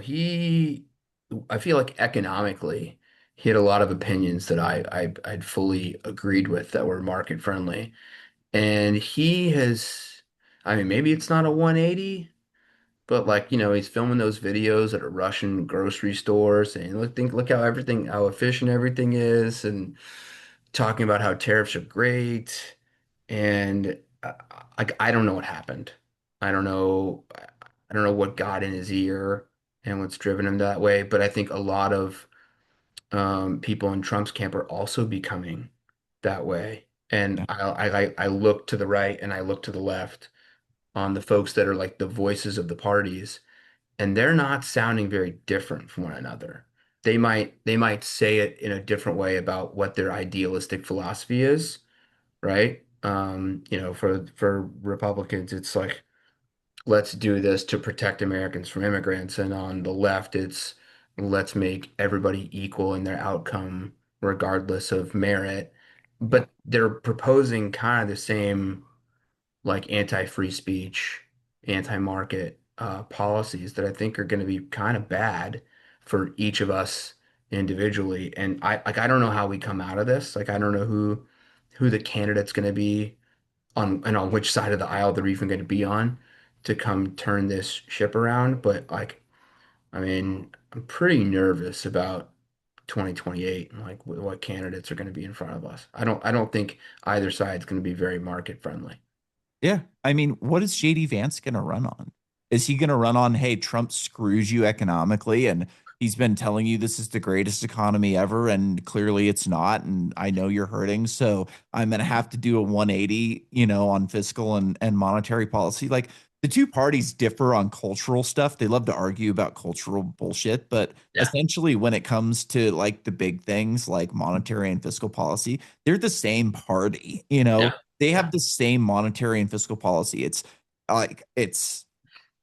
I feel like economically he had a lot of opinions that I'd fully agreed with that were market friendly. And he has, I mean, maybe it's not a 180, but like, he's filming those videos at a Russian grocery store saying, look how efficient everything is, and talking about how tariffs are great. And like, I don't know what happened. I don't know. I don't know what got in his ear and what's driven him that way. But I think a lot of people in Trump's camp are also becoming that way. And Yeah. I look to the right and I look to the left on the folks that are like the voices of the parties, and they're not sounding very different from one another. They might say it in a different way about what their idealistic philosophy is, right? For Republicans, it's like, let's do this to protect Americans from immigrants, and on the left, it's let's make everybody equal in their outcome regardless of merit. Yeah. But they're proposing kind of the same like anti-free speech, anti-market policies that I think are going to be kind of bad for each of us individually. And I don't know how we come out of this. Like I don't know who the candidate's going to be on which side of the aisle they're even going to be on to come turn this ship around. But like, I mean, I'm pretty nervous about 2028 and like what candidates are going to be in front of us. I don't think either side's going to be very market friendly. Yeah. I mean, what is JD Vance going to run on? Is he going to run on, hey, Trump screws you economically and he's been telling you this is the greatest economy ever and clearly it's not, and I know you're hurting, so I'm going to have to do a 180, on fiscal and monetary policy. Like the two parties differ on cultural stuff. They love to argue about cultural bullshit, but Yeah. essentially when it comes to like the big things like monetary and fiscal policy, they're the same party. Yeah. They Yeah. have the same monetary and fiscal policy. It's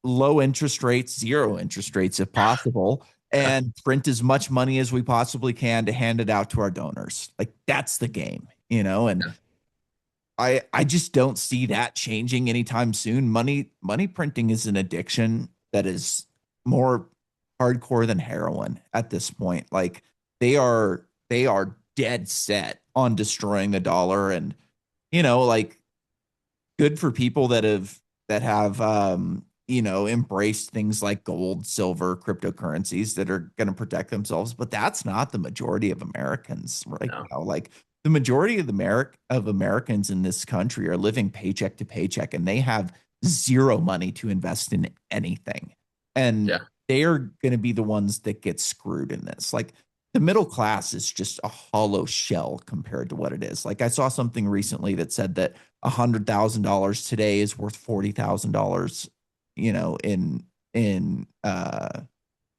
low interest rates, zero interest rates if possible, and print as much money as we possibly can to hand it out to our donors. Like that's the game. And Yeah. I just don't see that changing anytime soon. Money printing is an addiction that is more hardcore than heroin at this point. Like they are dead set on destroying the dollar, and like good for people that have embraced things like gold, silver, cryptocurrencies that are going to protect themselves, but that's not the majority of Americans right No. now. Like the majority of Americans in this country are living paycheck to paycheck, and they have zero money to invest in anything. And Yeah. they are going to be the ones that get screwed in this. Like the middle class is just a hollow shell compared to what it is. Like I saw something recently that said that $100,000 today is worth $40,000, in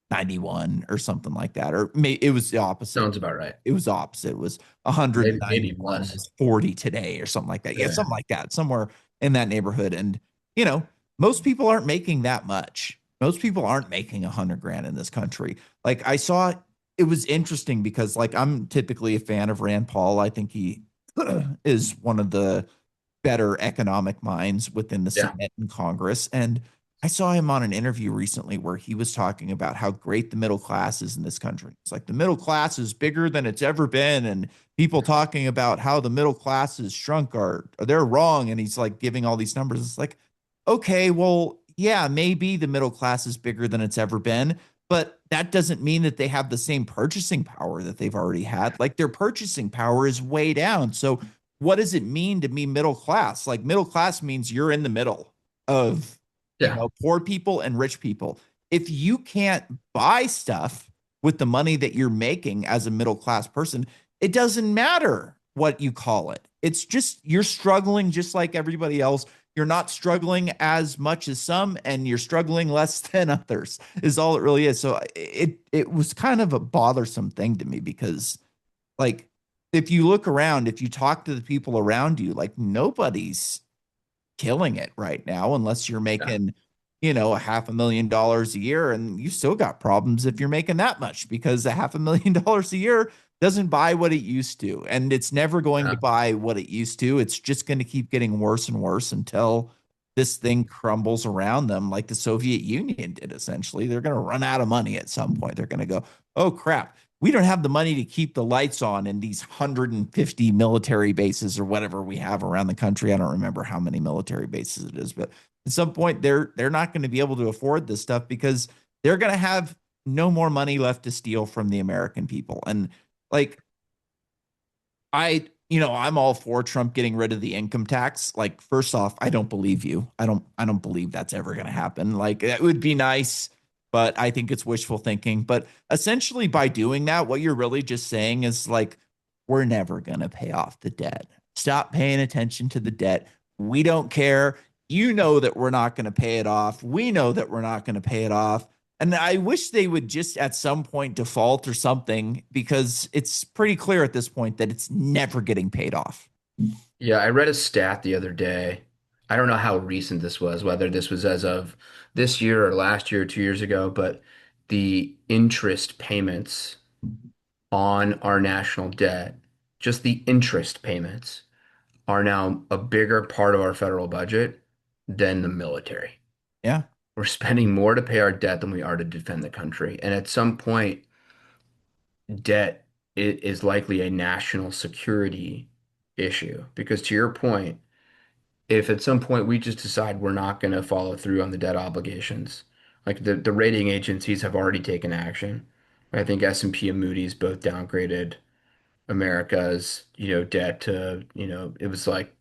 91 or something like that. Or it was the opposite. Sounds about right. It was opposite. It was Maybe 191 plus. is 40 today or something like that. Yeah, Yeah. something like that, somewhere in that neighborhood. And, you know, most people aren't making that much. Most people aren't making 100 grand in this country. Like I saw it was interesting because like I'm typically a fan of Rand Paul. I think he is one of the better economic minds within the Yeah. Senate and Congress. And I saw him on an interview recently where he was talking about how great the middle class is in this country. It's like the middle class is bigger than it's ever been. And people talking about how the middle class has shrunk are they're wrong. And he's like giving all these numbers. It's like, okay, well, yeah, maybe the middle class is bigger than it's ever been, but that doesn't mean that they have the same purchasing power that they've already had. Like their purchasing power is way down. So what does it mean to be middle class? Like middle class means you're in the middle of, Yeah. poor people and rich people. If you can't buy stuff with the money that you're making as a middle class person, it doesn't matter what you call it. It's just you're struggling just like everybody else. You're not struggling as much as some, and you're struggling less than others, is all it really is. So it was kind of a bothersome thing to me because like if you look around, if you talk to the people around you, like nobody's killing it right now unless you're Yeah. making, a $500,000 a year, and you still got problems if you're making that much because a $500,000 a year doesn't buy what it used to, and it's never going Yeah. to buy what it used to. It's just going to keep getting worse and worse until this thing crumbles around them like the Soviet Union did. Essentially, they're going to run out of money at some point. They're going to go, oh crap, we don't have the money to keep the lights on in these 150 military bases or whatever we have around the country. I don't remember how many military bases it is, but at some point they're not going to be able to afford this stuff because they're going to have no more money left to steal from the American people. And like I'm all for Trump getting rid of the income tax. Like, first off, I don't believe you. I don't believe that's ever going to happen. Like, it would be nice, but I think it's wishful thinking. But essentially, by doing that, what you're really just saying is like, we're never going to pay off the debt. Stop paying attention to the debt. We don't care. You know that we're not going to pay it off. We know that we're not going to pay it off. And I wish they would just at some point default or something because it's pretty clear at this point that it's never getting paid off. Yeah, I read a stat the other day. I don't know how recent this was, whether this was as of this year or last year or 2 years ago, but the interest payments on our national debt, just the interest payments, are now a bigger part of our federal budget than the military. Yeah. We're spending more to pay our debt than we are to defend the country. And at some point, debt is likely a national security issue. Because to your point, if at some point we just decide we're not going to follow through on the debt obligations, like the rating agencies have already taken action. I think S&P and Moody's both downgraded America's, debt to, it was like,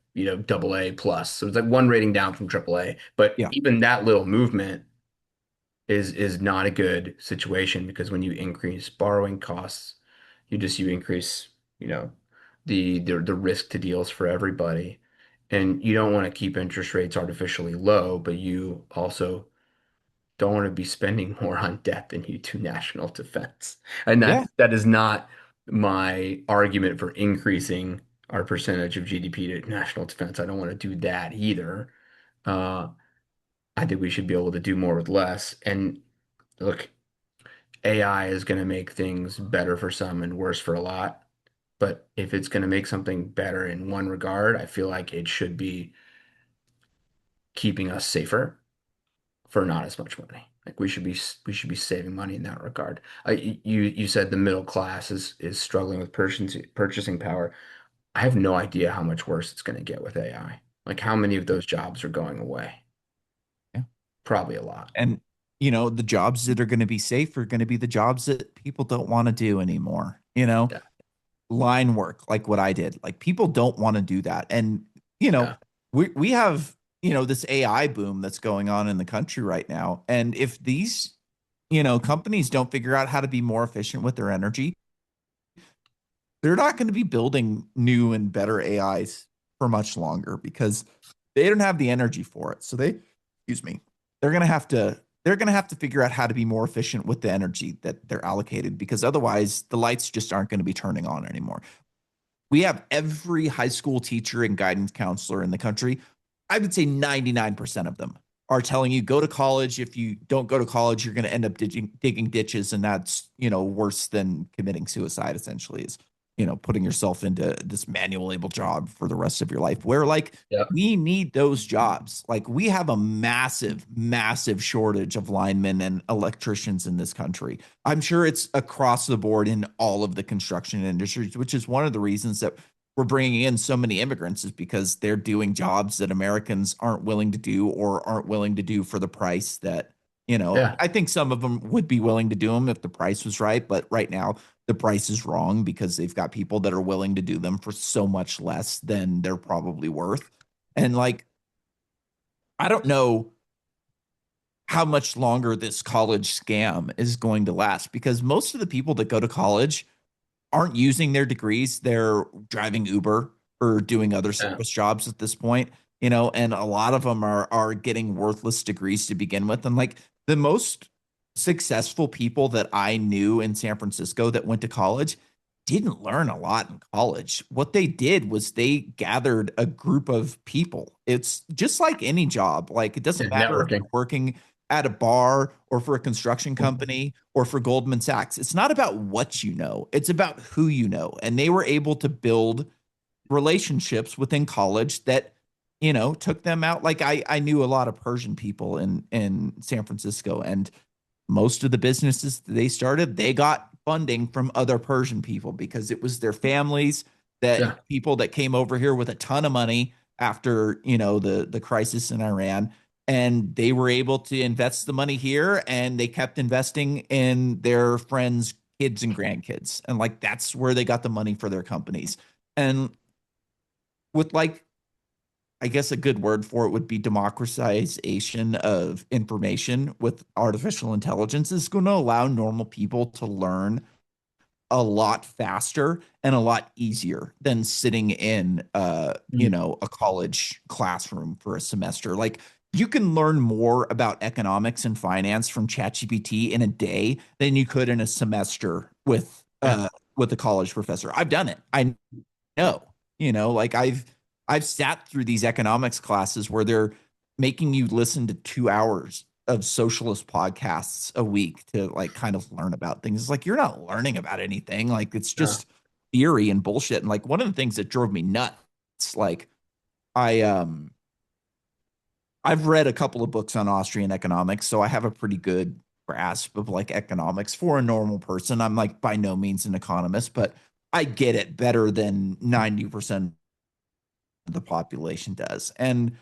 double A plus. So it's like one rating down from triple A. But Yeah. even that little movement is not a good situation because when you increase borrowing costs, you increase, you know, the risk to deals for everybody. And you don't want to keep interest rates artificially low, but you also don't want to be spending more on debt than you do national defense. And Yeah. that is not my argument for increasing our percentage of GDP to national defense. I don't want to do that either. Uh, I think we should be able to do more with less. And look, AI is going to make things better for some and worse for a lot. But if it's going to make something better in one regard, I feel like it should be keeping us safer for not as much money. Like we should be saving money in that regard. You said the middle class is struggling with purchasing power. I have no idea how much worse it's going to get with AI. Like how many of those jobs are going away? Yeah. Probably a lot. And the jobs that are going to be safe are going to be the jobs that people don't want to do anymore. Yeah, Line work, like what I did. Like people don't want to do that. And, you know, yeah, we have, this AI boom that's going on in the country right now. And if these, companies don't figure out how to be more efficient with their energy, they're not going to be building new and better AIs for much longer because they don't have the energy for it. So excuse me, they're going to have to figure out how to be more efficient with the energy that they're allocated because otherwise the lights just aren't going to be turning on anymore. We have every high school teacher and guidance counselor in the country. I would say 99% of them. are telling you go to college. If you don't go to college, you're going to end up digging ditches, and that's worse than committing suicide. Essentially, is putting yourself into this manual labor job for the rest of your life. Where like Yep. we need those jobs. Like we have a massive, massive shortage of linemen and electricians in this country. I'm sure it's across the board in all of the construction industries, which is one of the reasons that we're bringing in so many immigrants is because they're doing jobs that Americans aren't willing to do or aren't willing to do for the price that, Yeah. I think some of them would be willing to do them if the price was right. But right now, the price is wrong because they've got people that are willing to do them for so much less than they're probably worth. And like, I don't know how much longer this college scam is going to last because most of the people that go to college aren't using their degrees. They're driving Uber or doing other Yeah. service jobs at this point, and a lot of them are getting worthless degrees to begin with. And like the most successful people that I knew in San Francisco that went to college didn't learn a lot in college. What they did was they gathered a group of people. It's just like any job. Like it Yeah. doesn't matter if Networking. you're working at a bar or for a construction company or for Goldman Sachs. It's not about what you know, it's about who you know. And they were able to build relationships within college that, took them out. Like I knew a lot of Persian people in San Francisco, and most of the businesses they started, they got funding from other Persian people because it was their families that Yeah. people that came over here with a ton of money after, the crisis in Iran, and they were able to invest the money here and they kept investing in their friends' kids and grandkids. And like that's where they got the money for their companies. And with like I guess a good word for it would be democratization of information with artificial intelligence is going to allow normal people to learn a lot faster and a lot easier than sitting in Mm. a college classroom for a semester. Like you can learn more about economics and finance from ChatGPT in a day than you could in a semester Yeah. with a college professor. I've done it. I know, like I've sat through these economics classes where they're making you listen to 2 hours of socialist podcasts a week to like kind of learn about things. It's like you're not learning about anything. Like it's Yeah. just theory and bullshit. And like one of the things that drove me nuts, like I I've read a couple of books on Austrian economics, so I have a pretty good grasp of like economics for a normal person. I'm like by no means an economist, but I get it better than 90% of the population does. And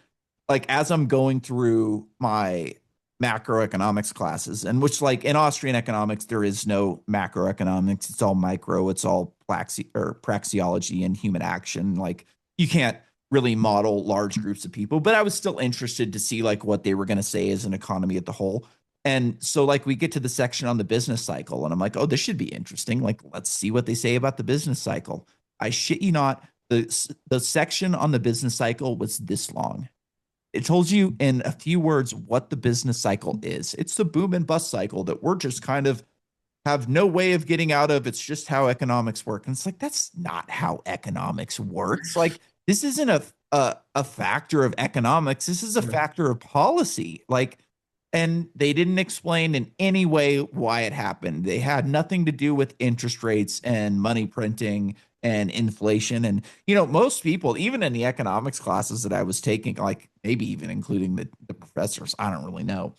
like as I'm going through my macroeconomics classes, and which like in Austrian economics, there is no macroeconomics. It's all micro, it's all praxeology and human action. Like you can't really model large groups of people, but I was still interested to see like what they were going to say as an economy at the whole. And so like we get to the section on the business cycle and I'm like, oh, this should be interesting. Like, let's see what they say about the business cycle. I shit you not, the section on the business cycle was this long. It tells you in a few words what the business cycle is. It's the boom and bust cycle that we're just kind of have no way of getting out of. It's just how economics work. And it's like, that's not how economics works. Like, this isn't a factor of economics. This is a Yeah. factor of policy. Like, and they didn't explain in any way why it happened. They had nothing to do with interest rates and money printing and inflation. And, most people, even in the economics classes that I was taking, like maybe even including the professors, I don't really know,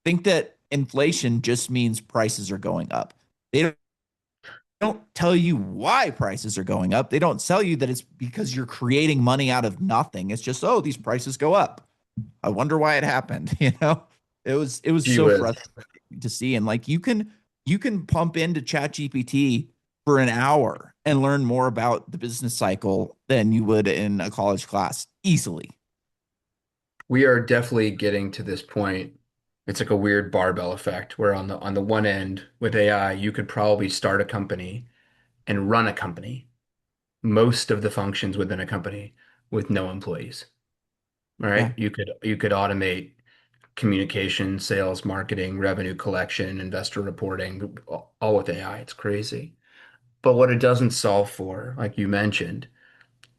think that inflation just means prices are going up. They don't tell you why prices are going up. They don't tell you that it's because you're creating money out of nothing. It's just, oh, these prices go up. I wonder why it happened. It was Gee so whiz. frustrating to see. And like you can pump into Chat GPT for an hour and learn more about the business cycle than you would in a college class easily. We are definitely getting to this point. It's like a weird barbell effect where on the one end with AI, you could probably start a company and run a company, most of the functions within a company with no employees. Yeah. Right? You could automate communication, sales, marketing, revenue collection, investor reporting, all with AI. It's crazy. But what it doesn't solve for, like you mentioned,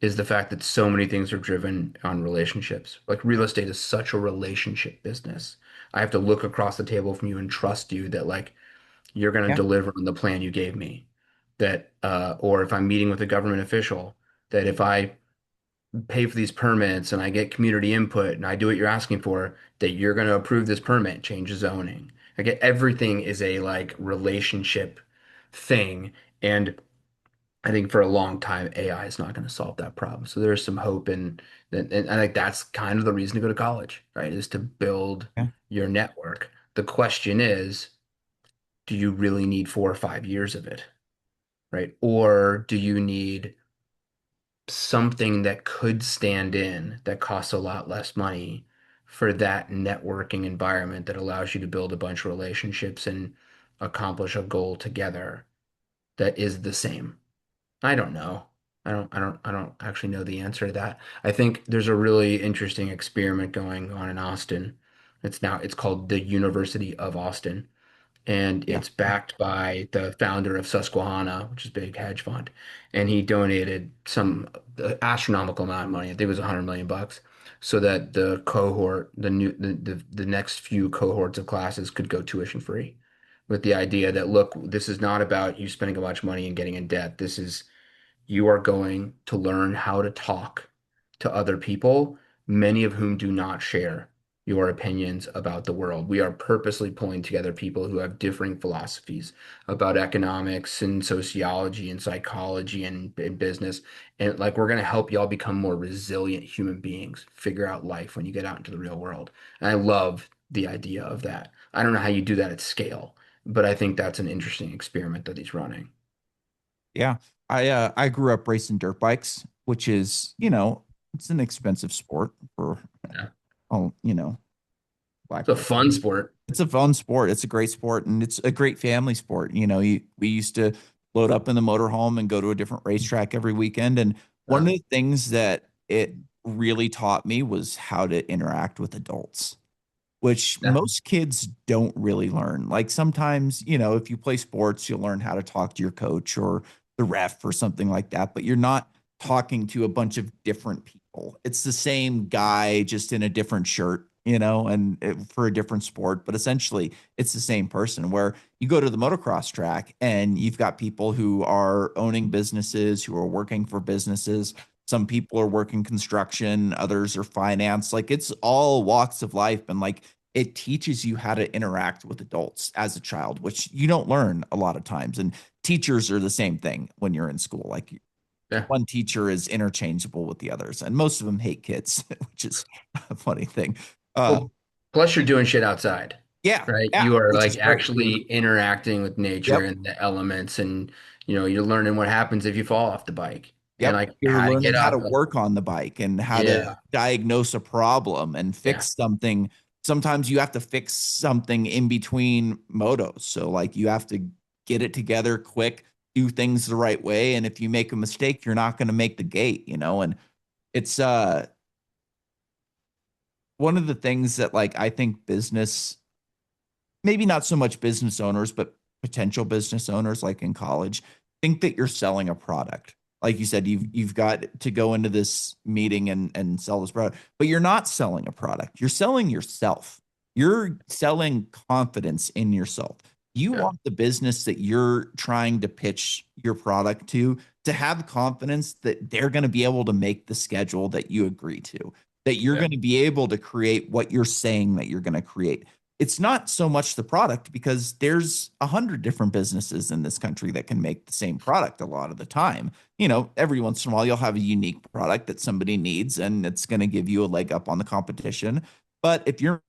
is the fact that so many things are driven on relationships. Like real estate is such a relationship business. I have to look across the table from you and trust you that like you're going to Yeah. deliver on the plan you gave me. That or if I'm meeting with a government official, that if I pay for these permits and I get community input and I do what you're asking for, that you're going to approve this permit, change the zoning. Like everything is a like relationship thing. And I think for a long time, AI is not going to solve that problem. So there's some hope and I think that's kind of the reason to go to college, right? Is to build Yeah. your network. The question is, do you really need 4 or 5 years of it, right? Or do you need something that could stand in that costs a lot less money for that networking environment that allows you to build a bunch of relationships and accomplish a goal together that is the same? I don't know. I don't actually know the answer to that. I think there's a really interesting experiment going on in Austin. It's called the University of Austin, and Yeah. it's backed by the founder of Susquehanna, which is a big hedge fund, and he donated some astronomical amount of money. I think it was 100 million bucks, so that the cohort, the next few cohorts of classes could go tuition free, with the idea that look, this is not about you spending a bunch of money and getting in debt. This is you are going to learn how to talk to other people, many of whom do not share your opinions about the world. We are purposely pulling together people who have differing philosophies about economics and sociology and psychology and business. And like, we're going to help y'all become more resilient human beings, figure out life when you get out into the real world. And I love the idea of that. I don't know how you do that at scale, but I think that's an interesting experiment that he's running. Yeah. I grew up racing dirt bikes, which is, it's an expensive sport for Yeah. all, It's a fun sport. it's a fun sport. It's a great sport and it's a great family sport. We used to load up in the motorhome and go to a different racetrack every weekend. And one of Yeah. the things that it really taught me was how to interact with adults, which Yeah. most kids don't really learn. Like sometimes, if you play sports, you'll learn how to talk to your coach or the ref or something like that, but you're not talking to a bunch of different people. It's the same guy just in a different shirt, for a different sport, but essentially it's the same person where you go to the motocross track and you've got people who are owning businesses, who are working for businesses. Some people are working construction, others are finance. Like it's all walks of life. And like it teaches you how to interact with adults as a child, which you don't learn a lot of times. And teachers are the same thing when you're in school. Like Yeah. one teacher is interchangeable with the others, and most of them hate kids, which is a funny thing. Uh, Well, plus you're doing shit outside, yeah, right? yeah, You are which like is great. actually interacting with nature Yep, and the elements, and you're learning what happens if you fall off the bike and yep. like You're how to learning get how to up. work on the bike and how to Yeah, diagnose a problem and yeah, fix something. Sometimes you have to fix something in between motos. So like you have to get it together quick, do things the right way. And if you make a mistake, you're not going to make the gate. And it's one of the things that like I think business, maybe not so much business owners, but potential business owners like in college, think that you're selling a product. Like you said, you've got to go into this meeting and sell this product, but you're not selling a product. You're selling yourself. You're selling confidence in yourself. You yeah, want the business that you're trying to pitch your product to have confidence that they're going to be able to make the schedule that you agree to, that you're yeah, going to be able to create what you're saying that you're going to create. It's not so much the product because there's 100 different businesses in this country that can make the same product a lot of the time. Every once in a while you'll have a unique product that somebody needs and it's going to give you a leg up on the competition. But if you're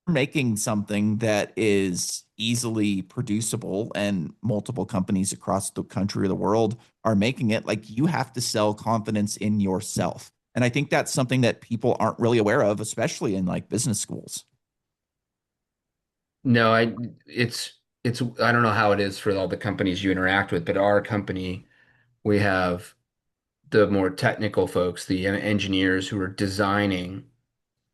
making something that is easily producible and multiple companies across the country or the world are making it, like you have to sell confidence in yourself. And I think that's something that people aren't really aware of, especially in like business schools. no, it's I don't know how it is for all the companies you interact with, but our company, we have the more technical folks, the engineers who are designing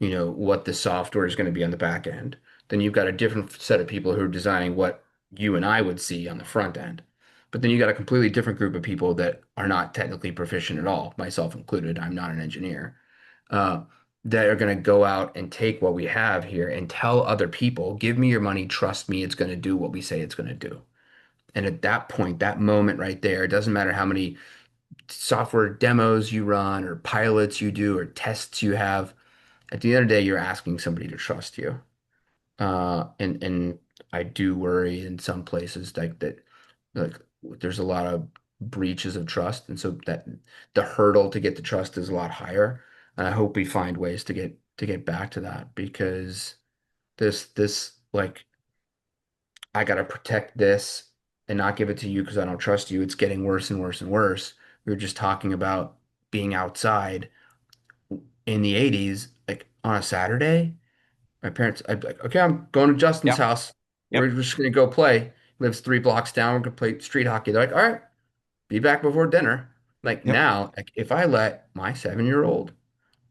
what the software is going to be on the back end. Then you've got a different set of people who are designing what you and I would see on the front end. But then you got a completely different group of people that are not technically proficient at all, myself included. I'm not an engineer. Uh, that are going to go out and take what we have here and tell other people, give me your money, trust me, it's going to do what we say it's going to do. And at that point, that moment right there, it doesn't matter how many software demos you run or pilots you do or tests you have. At the end of the day, you're asking somebody to trust you. And I do worry in some places like that, like there's a lot of breaches of trust, and so that the hurdle to get the trust is a lot higher. And I hope we find ways to get back to that because this like I gotta protect this and not give it to you because I don't trust you. It's getting worse and worse and worse. We were just talking about being outside in the 80s, like on a Saturday. My parents, I'd be like, okay, I'm going to Justin's Yeah. house. We're Yep. just gonna go play. He lives 3 blocks down. We're gonna play street hockey. They're like, all right, be back before dinner. Like Yep. now, like if I let my 7-year old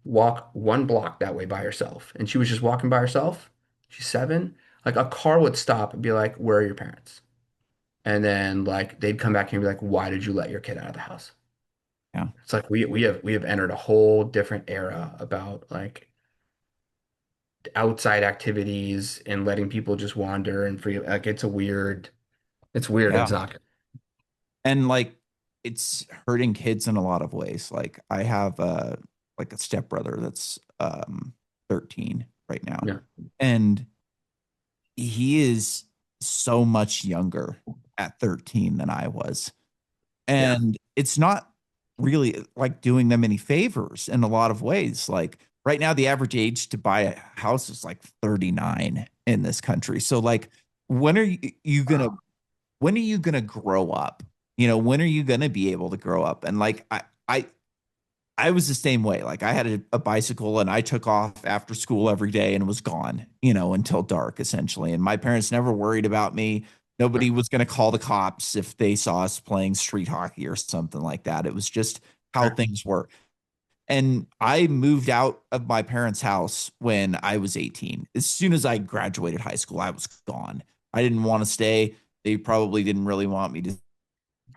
walk 1 block that way by herself, and she was just walking by herself, she's 7, like a car would stop and be like, where are your parents? And then like they'd come back and be like, why did you let your kid out of the house? Yeah. It's like we have entered a whole different era about like outside activities and letting people just wander and free. Like it's weird. Yeah. It's not good. And like it's hurting kids in a lot of ways. Like I have like a stepbrother that's 13 right now. Yeah, And he is so much younger at 13 than I was. yeah, And it's not really like doing them any favors in a lot of ways. Like right now, the average age to buy a house is like 39 in this country. So like, when are you gonna wow, when are you gonna grow up? When are you gonna be able to grow up? And like I was the same way. Like I had a bicycle and I took off after school every day and was gone, until dark essentially. And my parents never worried about me. yeah, Nobody was going to call the cops if they saw us playing street hockey or something like that. It was just how sure, things were. And I moved out of my parents' house when I was 18. As soon as I graduated high school, I was gone. I didn't want to stay. They probably didn't really want me to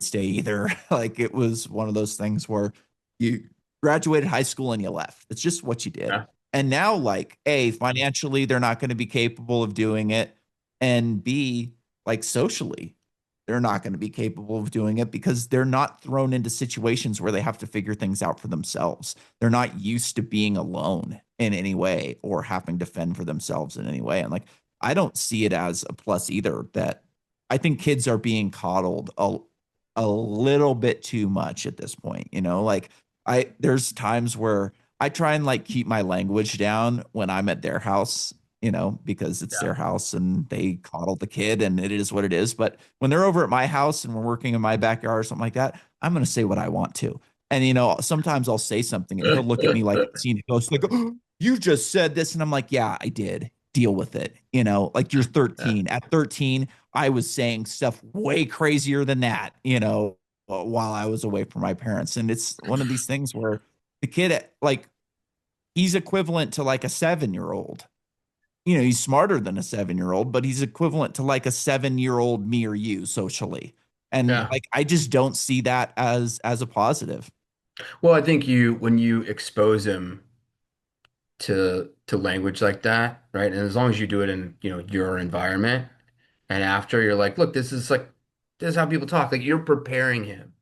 stay either. Like it was one of those things where you graduated high school and you left. It's just what you did. yeah, And now, like, A, financially, they're not going to be capable of doing it. And B, like socially, they're not going to be capable of doing it because they're not thrown into situations where they have to figure things out for themselves. They're not used to being alone in any way or having to fend for themselves in any way. And like, I don't see it as a plus either that I think kids are being coddled a little bit too much at this point, like there's times where I try and like keep my language down when I'm at their house, because it's yeah, their house and they coddle the kid and it is what it is. But when they're over at my house and we're working in my backyard or something like that, I'm going to say what I want to. And, sometimes I'll say something and he'll look at me like it's seen ghost, like, oh, you just said this. And I'm like, yeah, I did. Deal with it. Like you're yeah, 13. At 13, I was saying stuff way crazier than that, while I was away from my parents. And it's one of these things where the kid, like, he's equivalent to like a 7-year old. He's smarter than a 7-year old, but he's equivalent to like a 7-year old me or you socially. And yeah. like, I just don't see that as a positive. Well, I think you when you expose them to language like that, right? And as long as you do it in, your environment, and after you're like, look, this is how people talk. Like you're preparing him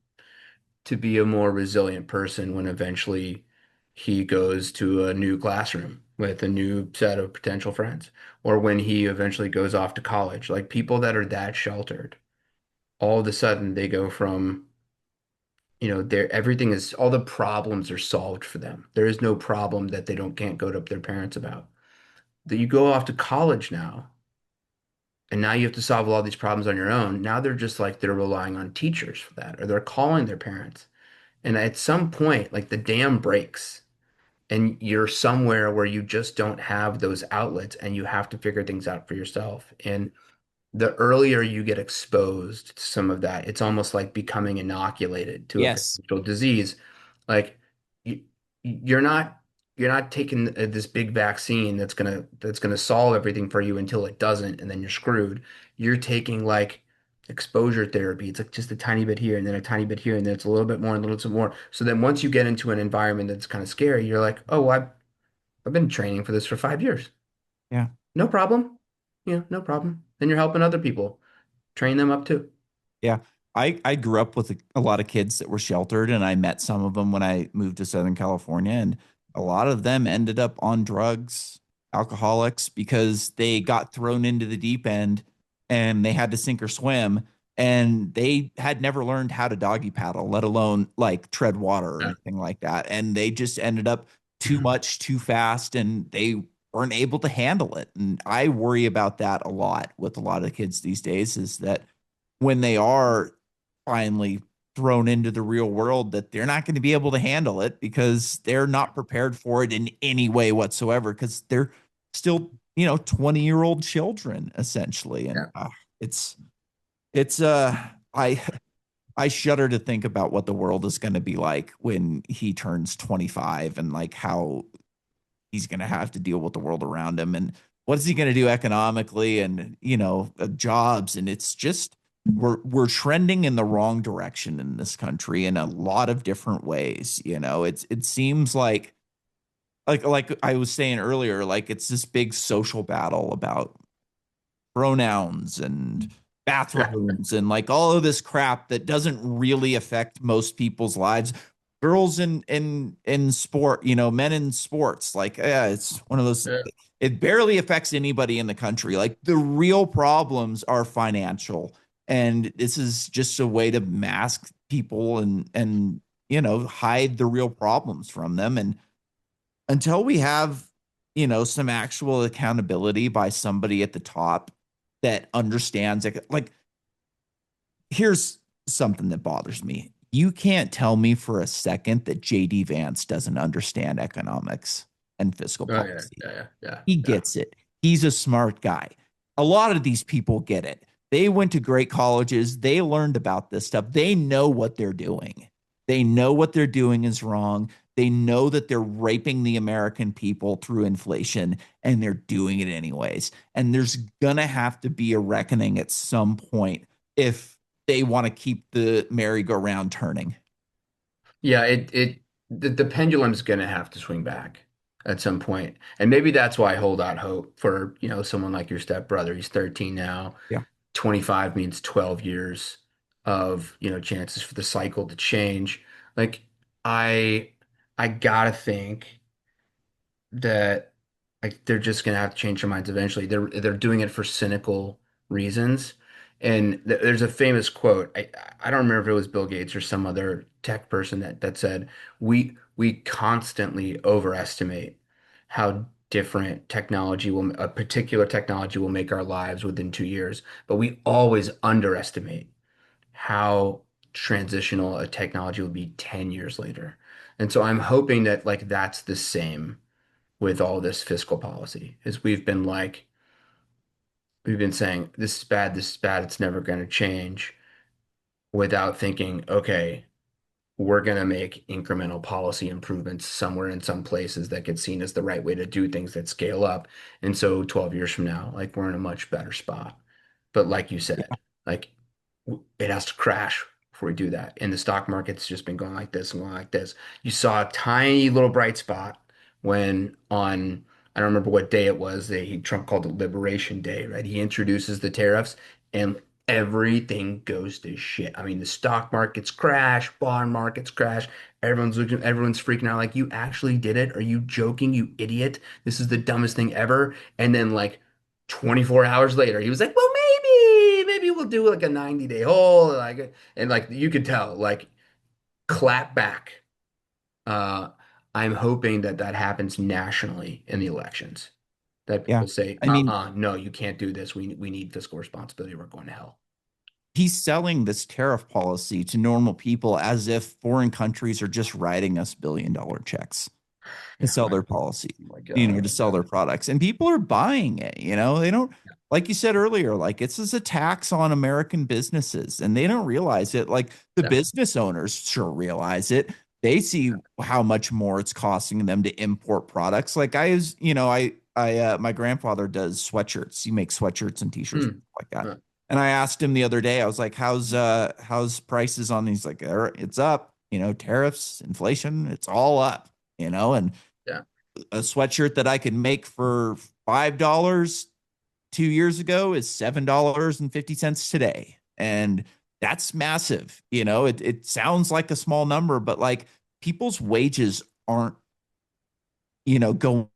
to be a more resilient person when eventually he goes to a new classroom with a new set of potential friends, or when he eventually goes off to college. Like people that are that sheltered, all of a sudden they go from, their everything is all the problems are solved for them. There is no problem that they don't can't go to their parents about. That you go off to college now, and now you have to solve all these problems on your own. Now they're just like they're relying on teachers for that, or they're calling their parents. And at some point, like the dam breaks and you're somewhere where you just don't have those outlets and you have to figure things out for yourself. And the earlier you get exposed to some of that, it's almost like becoming inoculated to a Yes. potential disease. Like you, you're not you're not taking this big vaccine that's gonna solve everything for you until it doesn't, and then you're screwed. You're taking like exposure therapy. It's like just a tiny bit here and then a tiny bit here and then it's a little bit more and a little bit more. So then once you get into an environment that's kind of scary, you're like, oh, I've been training for this for 5 years. Yeah. No problem. No problem. Then you're helping other people train them up too. Yeah. I grew up with a lot of kids that were sheltered, and I met some of them when I moved to Southern California, and a lot of them ended up on drugs, alcoholics, because they got thrown into the deep end and they had to sink or swim, and they had never learned how to doggy paddle, let alone like tread water or Yeah. anything like that. And they just ended up too much too fast, and they weren't able to handle it. And I worry about that a lot with a lot of kids these days, is that when they are finally thrown into the real world, that they're not going to be able to handle it because they're not prepared for it in any way whatsoever, because they're still 20-year-old children essentially. And Yeah. it's it's I shudder to think about what the world is going to be like when he turns 25, and like how he's going to have to deal with the world around him, and what is he going to do economically, and jobs. And it's just, we're trending in the wrong direction in this country in a lot of different ways. It seems like I was saying earlier, like it's this big social battle about pronouns and Yeah. bathrooms and like all of this crap that doesn't really affect most people's lives. Girls in sport, men in sports, like, yeah, it's one of those. Yeah. It barely affects anybody in the country. Like, the real problems are financial, and this is just a way to mask people and hide the real problems from them. And until we have some actual accountability by somebody at the top that understands it, like, here's something that bothers me. You can't tell me for a second that JD Vance doesn't understand economics and fiscal Oh yeah. policy. Yeah. Yeah. Yeah. He Yeah. gets it. He's a smart guy. A lot of these people get it. They went to great colleges. They learned about this stuff. They know what they're doing. They know what they're doing is wrong. They know that they're raping the American people through inflation, and they're doing it anyways. And there's going to have to be a reckoning at some point if they want to keep the merry-go-round turning. Yeah, the pendulum's gonna have to swing back at some point. And maybe that's why I hold out hope for, someone like your stepbrother. He's 13 now. Yeah. 25 means 12 years of, chances for the cycle to change. Like I I gotta think that like they're just gonna have to change their minds eventually. They're doing it for cynical reasons. And there's a famous quote. I don't remember if it was Bill Gates or some other tech person that said we constantly overestimate how different a particular technology will make our lives within 2 years, but we always underestimate how transitional a technology will be 10 years later. And so I'm hoping that like that's the same with all this fiscal policy is we've been saying this is bad, it's never going to change without thinking, okay, we're going to make incremental policy improvements somewhere in some places that get seen as the right way to do things that scale up. And so 12 years from now, like we're in a much better spot. But like you said, like it has to crash before we do that. And the stock market's just been going like this and going like this. You saw a tiny little bright spot when on I don't remember what day it was. Trump called it Liberation Day, right? He introduces the tariffs and everything goes to shit. I mean, the stock markets crash, bond markets crash. Everyone's freaking out like, you actually did it? Are you joking, you idiot? This is the dumbest thing ever. And then like 24 hours later, he was like, well, maybe we'll do like a 90-day hold. And like you could tell, like clap back. Uh, I'm hoping that that happens nationally in the elections. That Yeah. people say, I mean, no, you can't do this. We need fiscal responsibility. We're going to hell. he's selling this tariff policy to normal people as if foreign countries are just writing us billion-dollar checks to Yeah, sell their policy, my God. to sell their products. And people are buying it. They don't, like you said earlier, like, it's just a tax on American businesses, and they don't realize it. Like, the Yeah, business owners sure realize it. They see how much more it's costing them to import products. Like, I was, my grandfather does sweatshirts. He makes sweatshirts and t-shirts mm, like that. yeah, And I asked him the other day, I was like, how's prices on these? Like, it's up, tariffs, inflation, it's all up, and Yeah. a sweatshirt that I could make for $5 2 years ago is $7.50 today. And that's massive. It sounds like a small number, but like people's wages aren't, going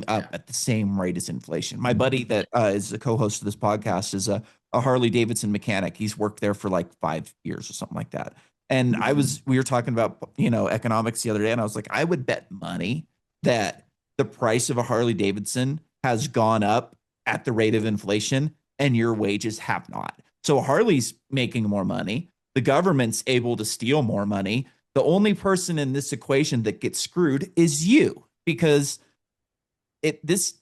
up Yeah. at the same rate as inflation. My buddy that is a co-host of this podcast is a Harley Davidson mechanic. He's worked there for like 5 years or something like that. And we were talking about, economics the other day, and I was like, I would bet money that the price of a Harley Davidson has gone up at the rate of inflation and your wages have not. So Harley's making more money. The government's able to steal more money. The only person in this equation that gets screwed is you, because it this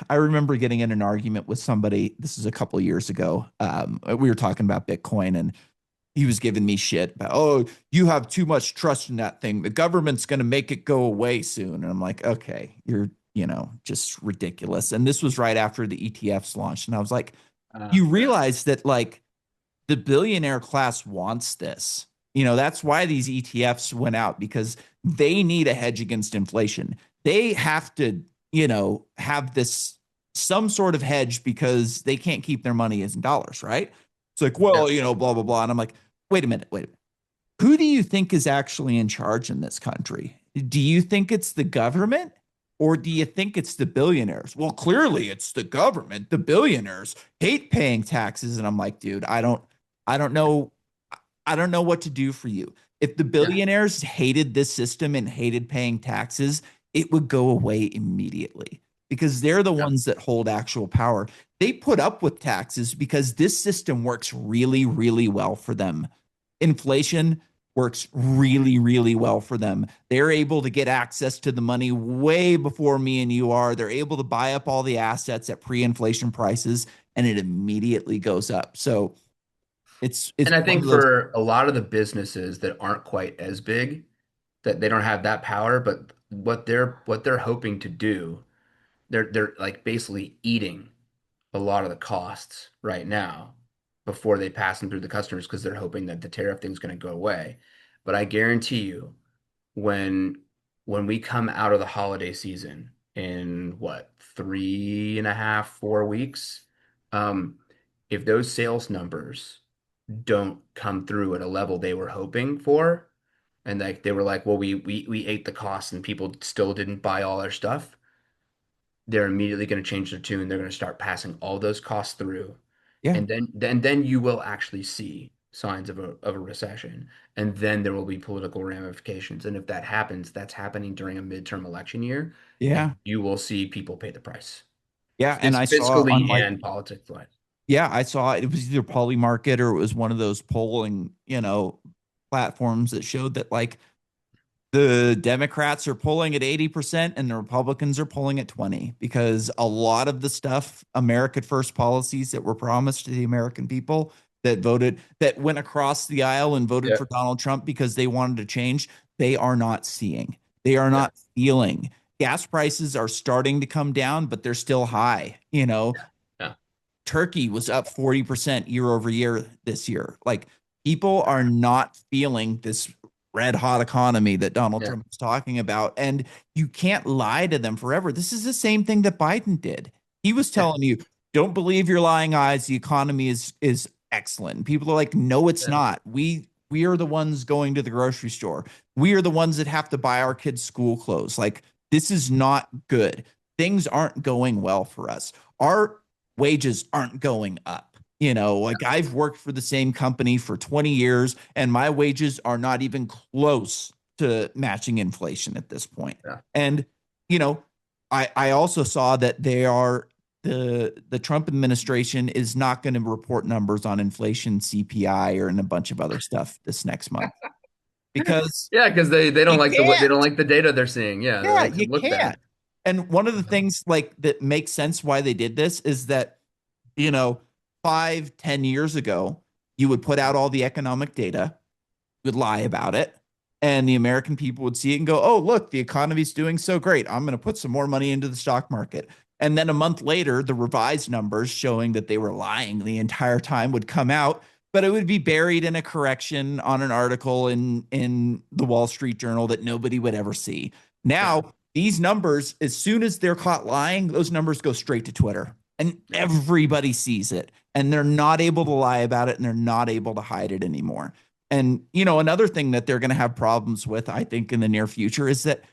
I remember getting in an argument with somebody. This is a couple of years ago. We were talking about Bitcoin, and he was giving me shit about, oh, you have too much trust in that thing, the government's going to make it go away soon. And I'm like, okay, you're just ridiculous. And this was right after the ETFs launched, and I was like, you Yeah. realize that like the billionaire class wants this. That's why these ETFs went out, because they need a hedge against inflation. They have to, have this some sort of hedge because they can't keep their money as in dollars, right? It's like, Yeah. well, blah, blah, blah. And I'm like, wait a minute. Who do you think is actually in charge in this country? Do you think it's the government, or do you think it's the billionaires? Well, clearly it's the government. The billionaires hate paying taxes. And I'm like, dude, I don't know. I don't know what to do for you. If the Yeah. billionaires hated this system and hated paying taxes, it would go away immediately, because they're the Yeah. ones that hold actual power. They put up with taxes because this system works really, really well for them. Inflation works really, really well for them. They're able to get access to the money way before me and you are. They're able to buy up all the assets at pre-inflation prices, and it immediately goes up. So it's And I one think of those. for a lot of the businesses that aren't quite as big, that they don't have that power, but what they're hoping to do, they're like basically eating a lot of the costs right now before they pass them through the customers because they're hoping that the tariff thing's going to go away. But I guarantee you, when when we come out of the holiday season in what, 3.5, 4 weeks, um, if those sales numbers don't come through at a level they were hoping for, and like they were like, well, we ate the costs and people still didn't buy all our stuff, they're immediately going to change their tune. They're going to start passing all those costs through, Yeah, and then you will actually see signs of a recession, and then there will be political ramifications. And if that happens, that's happening during a midterm election year, yeah, and you will see people pay the price, yeah. And I saw on fiscally like, and politics-wise. yeah, I saw it was either Polymarket or it was one of those polling, platforms that showed that like the Democrats are pulling at 80% and the Republicans are pulling at 20, because a lot of the stuff, America First policies that were promised to the American people that went across the aisle and voted Yeah, for Donald Trump because they wanted to change, they are not seeing. They are yeah, not feeling. Gas prices are starting to come down, but they're still high. yeah, Turkey was up 40% year over year this year. Like, people are not feeling this red hot economy that Donald yeah, Trump is talking about. And you can't lie to them forever. This is the same thing that Biden did. He was yeah, telling you, don't believe your lying eyes. The economy is excellent. And people are like, no, it's yeah, not. We are the ones going to the grocery store. We are the ones that have to buy our kids school clothes. Like, this is not good. Things aren't going well for us. Our wages aren't going up. Like, I've worked for the same company for 20 years and my wages are not even close to matching inflation at this point. yeah. And, you know, I also saw that the Trump administration is not going to report numbers on inflation, CPI, or and a bunch of other stuff this next month, because Yeah, because they don't you like they don't can't. like the data they're seeing. Yeah, they Yeah, like to you look can't. bad. And one of the Mhm. things like that makes sense why they did this is that, you know, 5, 10 years ago, you would put out all the economic data, would lie about it, and the American people would see it and go, oh, look, the economy's doing so great. I'm going to put some more money into the stock market. And then a month later, the revised numbers showing that they were lying the entire time would come out, but it would be buried in a correction on an article in the Wall Street Journal that nobody would ever see. Yeah. Now, these numbers, as soon as they're caught lying, those numbers go straight to Twitter and Yeah. everybody sees it and they're not able to lie about it and they're not able to hide it anymore. And, another thing that they're going to have problems with, I think, in the near future is that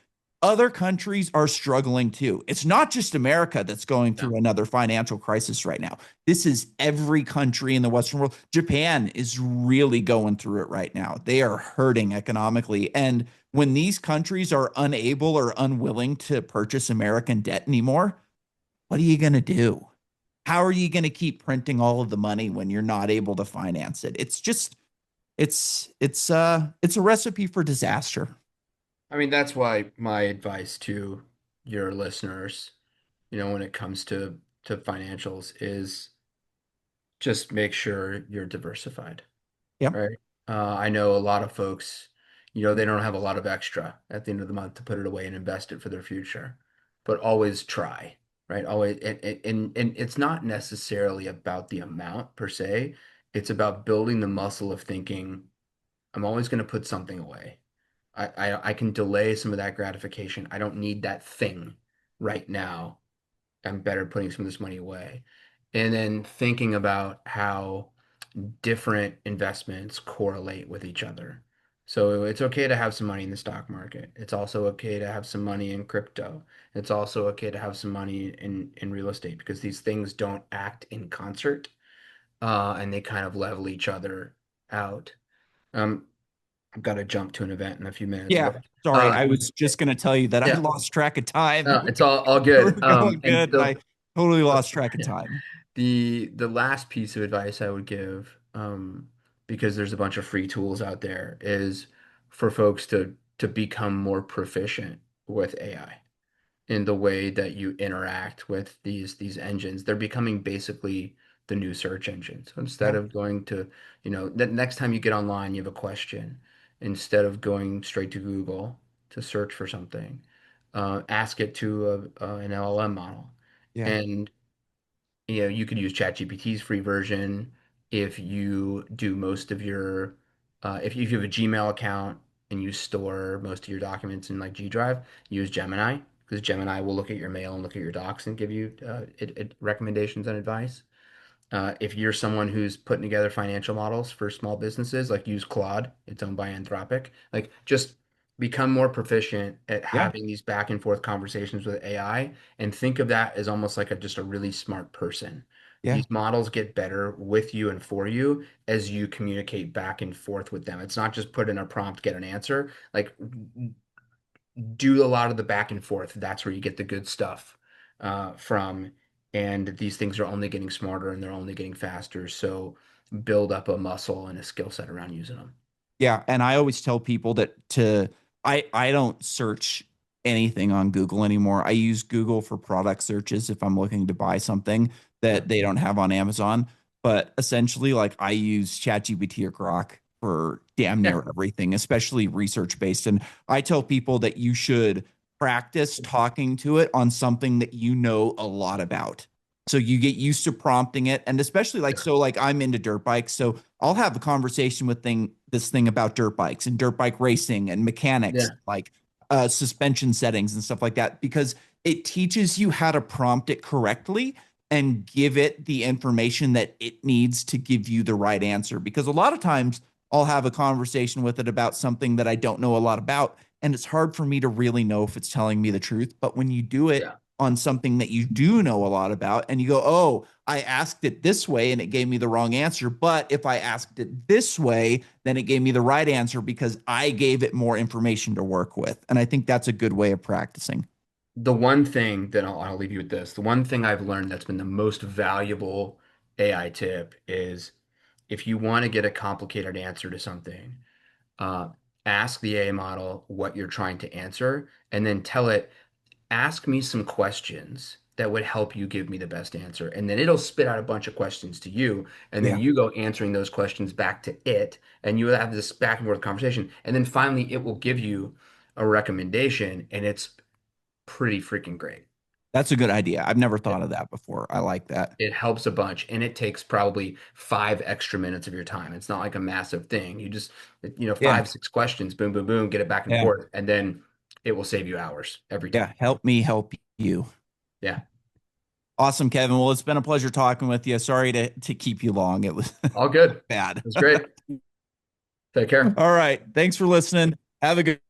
other countries are struggling too. It's not just America that's going Yeah. through another financial crisis right now. This is every country in the Western world. Japan is really going through it right now. They are hurting economically. And when these countries are unable or unwilling to purchase American debt anymore, what are you going to do? How are you going to keep printing all of the money when you're not able to finance it? It's just it's a recipe for disaster. I mean, that's why my advice to your listeners, when it comes to financials is just make sure you're diversified, Yep. right? I know a lot of folks, they don't have a lot of extra at the end of the month to put it away and invest it for their future, but always try, right? Always, and it's not necessarily about the amount per se. It's about building the muscle of thinking, I'm always going to put something away. I can delay some of that gratification. I don't need that thing right now. I'm better putting some of this money away. And then thinking about how different investments correlate with each other. So it's okay to have some money in the stock market. It's also okay to have some money in crypto. It's also okay to have some money in real estate because these things don't act in concert, and they kind of level each other out. Um, I've got to jump to an event in a few minutes, Yeah. but Sorry, uh, I was just going to tell you that I yeah, lost track of time. it's all We were good. going And good, and I totally the lost track of yeah. time. The last piece of advice I would give, because there's a bunch of free tools out there, is for folks to become more proficient with AI in the way that you interact with these engines. They're becoming basically the new search engine. So instead Yeah. of going to, the next time you get online, you have a question, instead of going straight to Google to search for something, ask it to an LLM model. Yeah. And you could use ChatGPT's free version if you do most of your if you have a Gmail account and you store most of your documents in like G Drive, use Gemini because Gemini will look at your mail and look at your docs and give you recommendations and advice. If you're someone who's putting together financial models for small businesses, like use Claude, it's owned by Anthropic. Like just become more proficient at Yeah. having these back and forth conversations with AI and think of that as almost like just a really smart person. Yeah. These models get better with you and for you as you communicate back and forth with them. It's not just put in a prompt, get an answer. Like do a lot of the back and forth. That's where you get the good stuff from. And these things are only getting smarter and they're only getting faster. So build up a muscle and a skill set around using them. Yeah, and I always tell people that I don't search anything on Google anymore. I use Google for product searches if I'm looking to buy something Yeah. that they don't have on Amazon. But essentially, like I use ChatGPT or Grok for damn Yeah. near everything, especially research based. And I tell people that you should practice talking to it on something that you know a lot about. So you get used to prompting it, and especially like Yeah. so, like I'm into dirt bikes, so I'll have a conversation with this thing about dirt bikes and dirt bike racing and mechanics, Yeah. like suspension settings and stuff like that, because it teaches you how to prompt it correctly and give it the information that it needs to give you the right answer. Because a lot of times I'll have a conversation with it about something that I don't know a lot about, and it's hard for me to really know if it's telling me the truth. But when you do it Yeah. on something that you do know a lot about and you go, oh, I asked it this way and it gave me the wrong answer. But if I asked it this way, then it gave me the right answer because I gave it more information to work with. And I think that's a good way of practicing. The one thing that I'll leave you with this, the one thing I've learned that's been the most valuable AI tip is if you want to get a complicated answer to something, uh, ask the AI model what you're trying to answer and then tell it, ask me some questions that would help you give me the best answer. And then it'll spit out a bunch of questions to you. And then Yeah. you go answering those questions back to it. And you have this back and forth conversation. And then finally, it will give you a recommendation. And it's pretty freaking great. That's a good idea. I've never It, thought of that before. I like that. it helps a bunch, and it takes probably 5 extra minutes of your time. It's not like a massive thing. You just, Yeah. 5, 6 questions, boom, boom, boom, get it back and Yeah. forth, and then it will save you hours every time. Yeah. Help me help you. Yeah, Awesome, Kevin. Well, it's been a pleasure talking with you. Sorry to keep you long. It was all good. bad. It's great. Take care. All right. Thanks for listening. Have a good